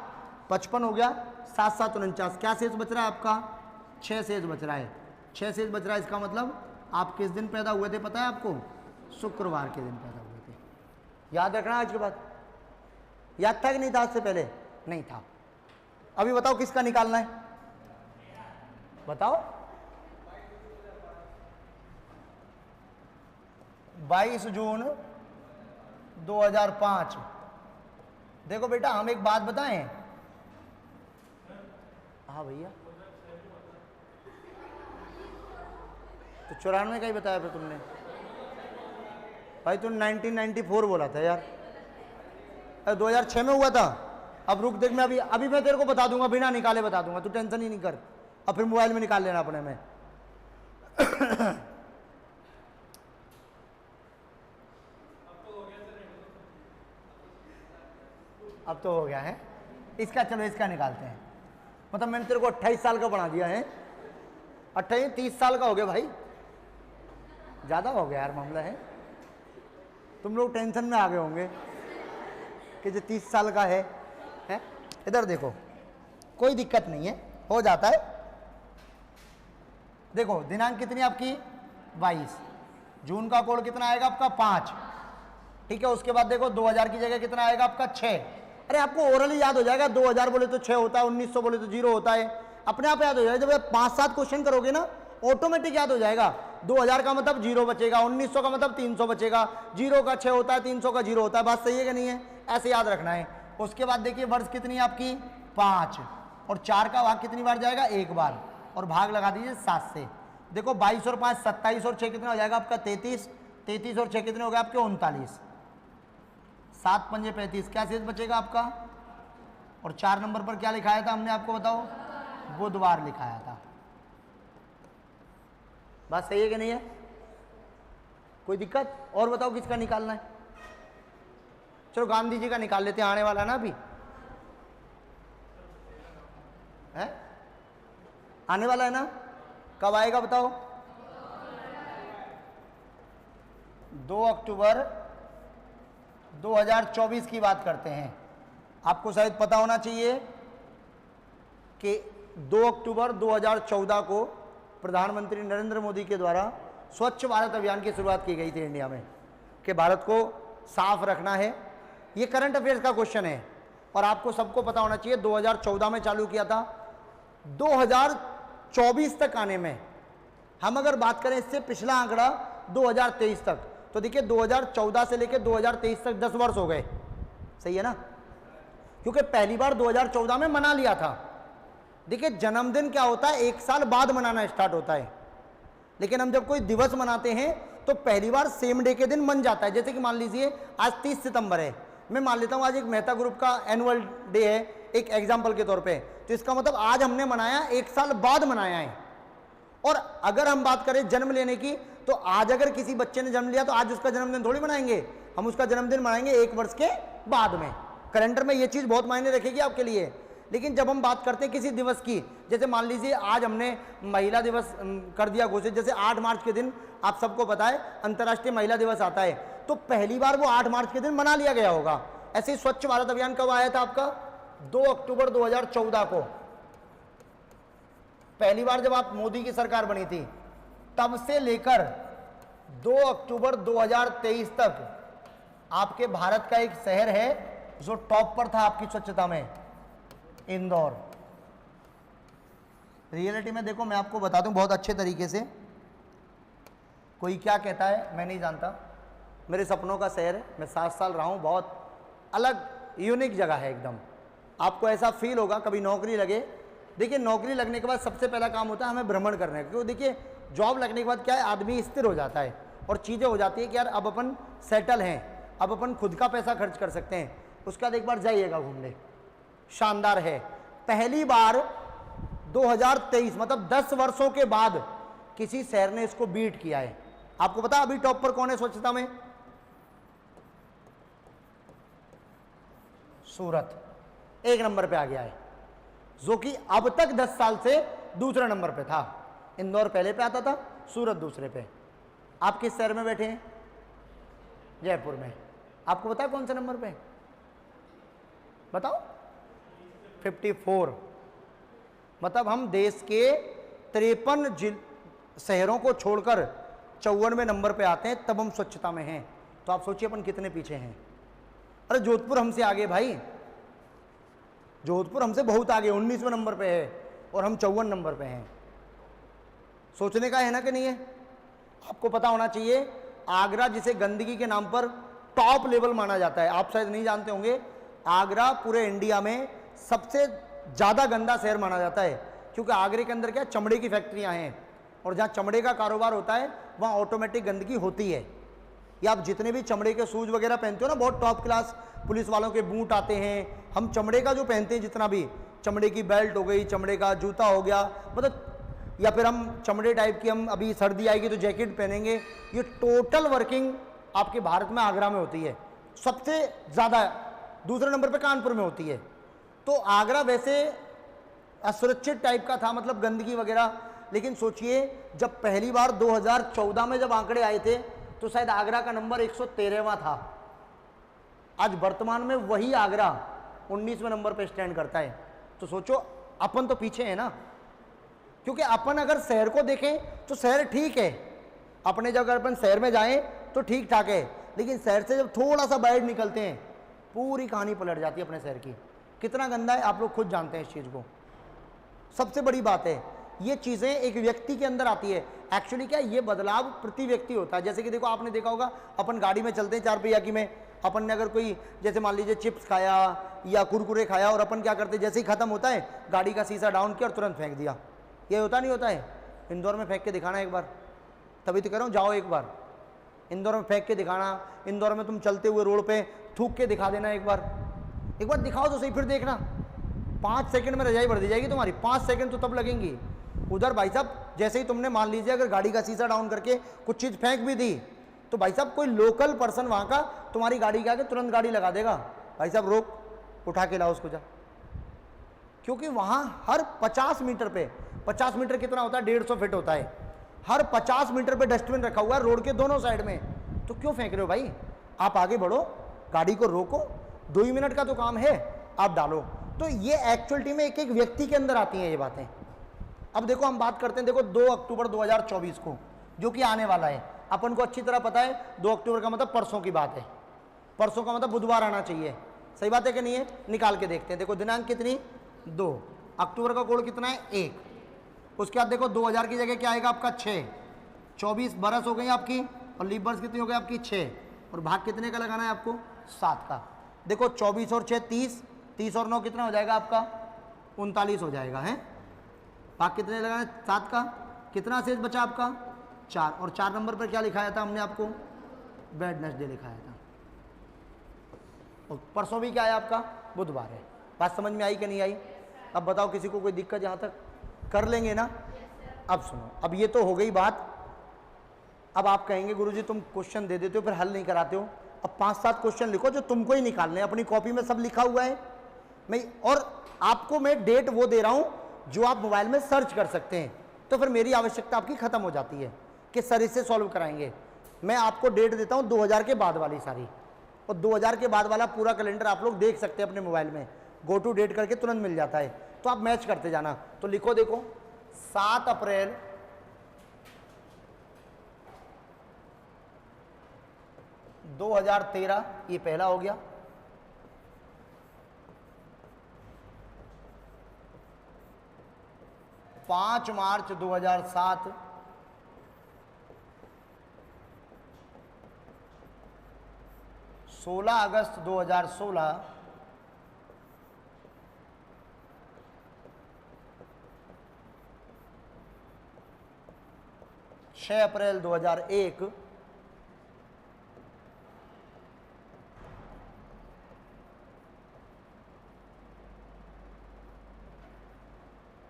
55 हो गया, 7 7 49, क्या शेष बच रहा है आपका? 6 शेष बच रहा है। 6 शेष बच रहा है, इसका मतलब आप किस दिन पैदा हुए थे पता है आपको? शुक्रवार के दिन पैदा हुए थे। याद रखना आज के बाद। याद था कि नहीं था? आज से पहले नहीं था। अभी बताओ किसका निकालना है? बताओ। 22 जून 2005। देखो बेटा हम एक बात बताएं। हाँ भैया, तो 94 का ही बताया फिर तुमने भाई। तुम 1994 बोला था यार। अरे 2006 में हुआ था। अब रुक देख, मैं अभी मैं तेरे को बता दूंगा, बिना निकाले बता दूंगा, तू टेंशन ही नहीं कर। अब फिर मोबाइल में निकाल लेना अपने में। अब तो हो गया है इसका। चलो इसका निकालते हैं। मतलब मैंने तेरे को 28 साल का बना दिया है। 28 30 साल का हो गया भाई, ज़्यादा हो गया यार मामला है। तुम लोग टेंशन में आ गए होंगे कि जो 30 साल का है। इधर देखो, कोई दिक्कत नहीं है, हो जाता है। देखो दिनांक कितनी आपकी? 22। जून का कोड कितना आएगा आपका? 5। ठीक है। उसके बाद देखो 2000 की जगह कितना आएगा आपका? 6। अरे आपको ओरली याद हो जाएगा, 2000 बोले तो 6 होता है, 1900 बोले तो 0 होता है, अपने आप याद हो जाएगा। जब आप 5-7 क्वेश्चन करोगे ना ऑटोमेटिक याद हो जाएगा। 2000 का मतलब 0 बचेगा, 1900 का मतलब 300 बचेगा, 0 का 6 होता है, 300 का 0 होता है। बात सही है कि नहीं है? ऐसे याद रखना है। उसके बाद देखिए वर्ष कितनी है आपकी? 5, और 4 का भाग कितनी बार जाएगा? 1 बार, और भाग लगा दीजिए 7 से। देखो 22 और 5 27, और 6 कितना हो जाएगा आपका? 33। 33 और 6 कितने हो गए आपके? 39। 7 पंजे 35, क्या शेष बचेगा आपका? और 4 नंबर पर क्या लिखाया था हमने आपको बताओ? बुधवार लिखाया था। बात सही है कि नहीं है? कोई दिक्कत? और बताओ किसका निकालना है? चलो गांधी जी का निकाल लेते हैं, आने वाला ना अभी है, आने वाला है ना। कब आएगा बताओ? 2 अक्टूबर 2024 की बात करते हैं। आपको शायद पता होना चाहिए कि 2 अक्टूबर 2014 को प्रधानमंत्री नरेंद्र मोदी के द्वारा स्वच्छ भारत अभियान की शुरुआत की गई थी इंडिया में, कि भारत को साफ रखना है। ये करंट अफेयर्स का क्वेश्चन है और आपको सबको पता होना चाहिए 2014 में चालू किया था। 2024 तक आने में, हम अगर बात करें इससे पिछला आंकड़ा 2023 तक, तो देखिए 2014 से लेकर 2023 तक 10 वर्ष हो गए, सही है ना, क्योंकि पहली बार 2014 में मना लिया था। देखिए जन्मदिन क्या होता है, 1 साल बाद मनाना स्टार्ट होता है, लेकिन हम जब कोई दिवस मनाते हैं तो पहली बार सेम डे के दिन बन जाता है। जैसे कि मान लीजिए आज 30 सितंबर है, मैं मान लेता हूं आज एक मेहता ग्रुप का एनुअल डे है, एक एग्जाम्पल के तौर पे, तो इसका मतलब आज हमने मनाया 1 साल बाद मनाया है। और अगर हम बात करें जन्म लेने की, तो आज अगर किसी बच्चे ने जन्म लिया तो आज उसका जन्मदिन थोड़ी मनाएंगे, हम उसका जन्मदिन मनाएंगे 1 वर्ष के बाद में। कैलेंडर में ये चीज बहुत मायने रखेगी आपके लिए। लेकिन जब हम बात करते हैं किसी दिवस की, जैसे मान लीजिए आज हमने महिला दिवस कर दिया घोषित, जैसे 8 मार्च के दिन आप सबको पता है अंतर्राष्ट्रीय महिला दिवस आता है, तो पहली बार वो 8 मार्च के दिन मना लिया गया होगा। ऐसे ही स्वच्छ भारत अभियान कब आया था आपका? 2 अक्टूबर 2014 को, पहली बार जब आप मोदी की सरकार बनी थी, तब से लेकर 2 अक्टूबर 2023 तक आपके भारत का एक शहर है जो टॉप पर था आपकी स्वच्छता में, इंदौर। रियलिटी में देखो मैं आपको बता दूं बहुत अच्छे तरीके से, कोई क्या कहता है मैं नहीं जानता, मेरे सपनों का शहर है, मैं 7 साल रहा हूं, बहुत अलग यूनिक जगह है एकदम। आपको ऐसा फील होगा कभी नौकरी लगे, देखिए नौकरी लगने के बाद सबसे पहला काम होता है हमें भ्रमण करने का, क्योंकि देखिए जॉब लगने के बाद क्या है, आदमी स्थिर हो जाता है और चीज़ें हो जाती है कि यार अब अपन सेटल हैं, अब अपन खुद का पैसा खर्च कर सकते हैं। उसके बाद एक बार जाइएगा घूमने, शानदार है। पहली बार 2023 मतलब 10 वर्षों के बाद किसी शहर ने इसको बीट किया है। आपको पता अभी टॉप पर कौन है स्वच्छता में? सूरत 1 नंबर पे आ गया है, जो कि अब तक 10 साल से दूसरे नंबर पे था। इंदौर पहले पे आता था, सूरत दूसरे पे। आप किस शहर में बैठे हैं? जयपुर में। आपको पता है कौन से नंबर पे? बताओ। 54। मतलब हम देश के 53 शहरों को छोड़कर 54वें नंबर पे आते हैं, तब हम स्वच्छता में हैं। तो आप सोचिए अपन कितने पीछे हैं। अरे जोधपुर हमसे आगे भाई, जोधपुर हमसे बहुत आगे, 19वें नंबर पे है और हम 54 नंबर पे हैं। सोचने का है ना कि नहीं है? आपको पता होना चाहिए आगरा, जिसे गंदगी के नाम पर टॉप लेवल माना जाता है, आप शायद नहीं जानते होंगे, आगरा पूरे इंडिया में सबसे ज़्यादा गंदा शहर माना जाता है, क्योंकि आगरे के अंदर क्या चमड़े की फैक्ट्रियां हैं और जहाँ चमड़े का कारोबार होता है वहाँ ऑटोमेटिक गंदगी होती है। या आप जितने भी चमड़े के शूज वगैरह पहनते हो ना, बहुत टॉप क्लास पुलिस वालों के बूट आते हैं, हम चमड़े का जो पहनते हैं, जितना भी चमड़े की बेल्ट हो गई, चमड़े का जूता हो गया, मतलब या फिर हम चमड़े टाइप की, हम अभी सर्दी आएगी तो जैकेट पहनेंगे, ये टोटल वर्किंग आपके भारत में आगरा में होती है सबसे ज़्यादा। दूसरे नंबर पे कानपुर में होती है। तो आगरा वैसे असुरक्षित टाइप का था, मतलब गंदगी वगैरह, लेकिन सोचिए जब पहली बार 2014 में जब आंकड़े आए थे तो शायद आगरा का नंबर 113वां था। आज वर्तमान में वही आगरा 19वें नंबर पे स्टैंड करता है। तो सोचो अपन तो पीछे है ना, क्योंकि अपन अगर शहर को देखें तो शहर ठीक है, अपने जब अगर अपन शहर में जाएं तो ठीक ठाक है, लेकिन शहर से जब थोड़ा सा बाहर निकलते हैं पूरी कहानी पलट जाती है अपने शहर की। कितना गंदा है आप लोग खुद जानते हैं इस चीज़ को। सबसे बड़ी बात है ये चीज़ें एक व्यक्ति के अंदर आती है। एक्चुअली क्या ये बदलाव प्रति व्यक्ति होता है। जैसे कि देखो आपने देखा होगा अपन गाड़ी में चलते हैं 4 पहिया की में, अपन ने अगर कोई जैसे मान लीजिए चिप्स खाया या कुरकुरे खाया और अपन क्या करते हैं, जैसे ही खत्म होता है गाड़ी का शीशा डाउन किया और तुरंत फेंक दिया। ये होता नहीं होता है? इंदौर में फेंक के दिखाना एक बार, तभी तो कह रहा हूँ जाओ एक बार इंदौर में फेंक के दिखाना। इंदौर में तुम चलते हुए रोड पे थूक के दिखा देना एक बार दिखाओ तो सही, फिर देखना 5 सेकंड में रजाई भर दी जाएगी तुम्हारी। 5 सेकंड तो तब लगेंगी। उधर भाई साहब जैसे ही तुमने मान लीजिए अगर गाड़ी का शीशा डाउन करके कुछ चीज़ फेंक भी दी तो भाई साहब कोई लोकल पर्सन वहाँ का तुम्हारी गाड़ी के आगे तुरंत गाड़ी लगा देगा, भाई साहब रोक, उठा के लाओ उसको जा। क्योंकि वहाँ हर 50 मीटर पे, 50 मीटर कितना होता है, 150 फीट होता है, हर 50 मीटर पे डस्टबिन रखा हुआ है रोड के दोनों साइड में। तो क्यों फेंक रहे हो भाई? आप आगे बढ़ो, गाड़ी को रोको, 2 ही मिनट का तो काम है, आप डालो। तो ये एक्चुअलिटी में एक एक व्यक्ति के अंदर आती हैं ये बातें। अब देखो हम बात करते हैं, देखो 2 अक्टूबर 2024 को जो कि आने वाला है, अपन को अच्छी तरह पता है 2 अक्टूबर का मतलब परसों की बात है, परसों का मतलब बुधवार आना चाहिए, सही बात है कि नहीं है? निकाल के देखते हैं। देखो दिनांक कितनी, 2 अक्टूबर का कोड कितना है, 1। उसके बाद देखो 2000 की जगह क्या आएगा आपका 6, 24 बरस हो गई आपकी, और लीप बरस कितनी हो गई आपकी 6, और भाग कितने का लगाना है आपको, 7 का। देखो 24 और 6 30, 30 और 9 कितना हो जाएगा आपका, 39 हो जाएगा है। भाग कितने लगाना है, 7 का। कितना शेष बचा आपका, 4, और 4 नंबर पर क्या लिखाया था हमने आपको, वेडनेसडे लिखाया था। और परसों भी क्या है आपका, बुधवार है। बात समझ में आई कि नहीं आई? अब बताओ किसी को कोई दिक्कत, यहाँ तक कर लेंगे ना? अब सुनो, अब ये तो हो गई बात। अब आप कहेंगे गुरुजी तुम क्वेश्चन दे देते हो फिर हल नहीं कराते हो। अब 5-7 क्वेश्चन लिखो जो तुमको ही निकालने हैं, अपनी कॉपी में सब लिखा हुआ है मैं, और आपको मैं डेट वो दे रहा हूं जो आप मोबाइल में सर्च कर सकते हैं। तो फिर मेरी आवश्यकता आपकी खत्म हो जाती है कि सर इससे सॉल्व कराएंगे। मैं आपको डेट देता हूं 2000 के बाद वाली सारी, और 2000 के बाद वाला पूरा कैलेंडर आप लोग देख सकते हैं अपने मोबाइल में, गो टू डेट करके तुरंत मिल जाता है, तो आप मैच करते जाना। तो लिखो, देखो 7 अप्रैल 2013, ये पहला हो गया। 5 मार्च 2007, 16 अगस्त 2016, 6 अप्रैल 2001,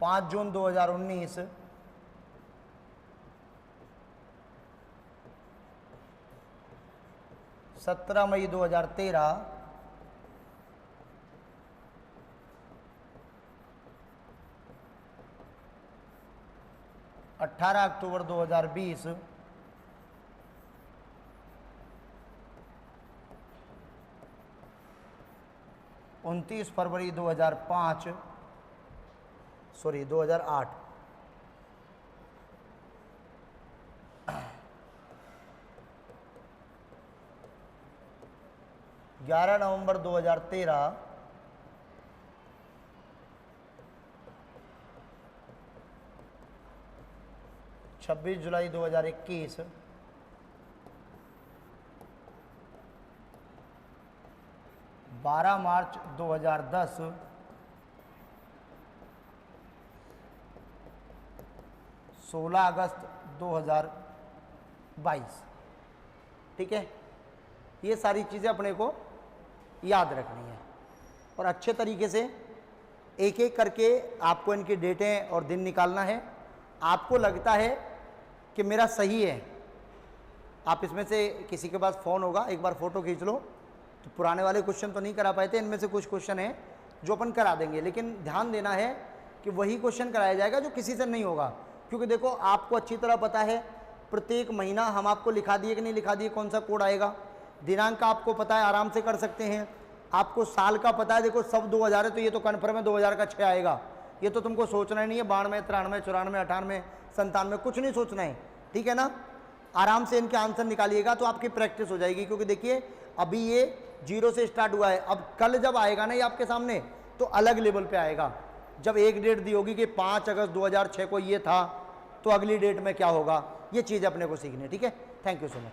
5 जून 2019, 17 मई 2013, 18 अक्टूबर 2020, 29 फरवरी 2008, 11 नवंबर 2013, 26 जुलाई 2021, 12 मार्च 2010, 16 अगस्त 2022। ठीक है, ये सारी चीज़ें अपने को याद रखनी है और अच्छे तरीके से एक एक करके आपको इनकी डेटें और दिन निकालना है। आपको लगता है कि मेरा सही है, आप इसमें से किसी के पास फ़ोन होगा, एक बार फ़ोटो खींच लो। तो पुराने वाले क्वेश्चन तो नहीं करा पाए थे, इनमें से कुछ क्वेश्चन हैं जो अपन करा देंगे, लेकिन ध्यान देना है कि वही क्वेश्चन कराया जाएगा जो किसी से नहीं होगा। क्योंकि देखो आपको अच्छी तरह पता है प्रत्येक महीना हम आपको लिखा दिए कि नहीं लिखा दिए कौन सा कोड आएगा, दिनांक का आपको पता है, आराम से कर सकते हैं। आपको साल का पता है, देखो सब 2000 है तो ये तो कन्फर्म है 2000 का 6 आएगा, ये तो तुमको सोचना ही नहीं है। 92, 93, 94, 98, 97 कुछ नहीं सोचना है, ठीक है ना। आराम से इनके आंसर निकालिएगा तो आपकी प्रैक्टिस हो जाएगी। क्योंकि देखिए अभी ये 0 से स्टार्ट हुआ है, अब कल जब आएगा ना ये आपके सामने तो अलग लेवल पे आएगा। जब एक डेट दी होगी कि 5 अगस्त 2006 को ये था, तो अगली डेट में क्या होगा, ये चीज़ अपने को सीखनी है। ठीक है, थैंक यू सो मच।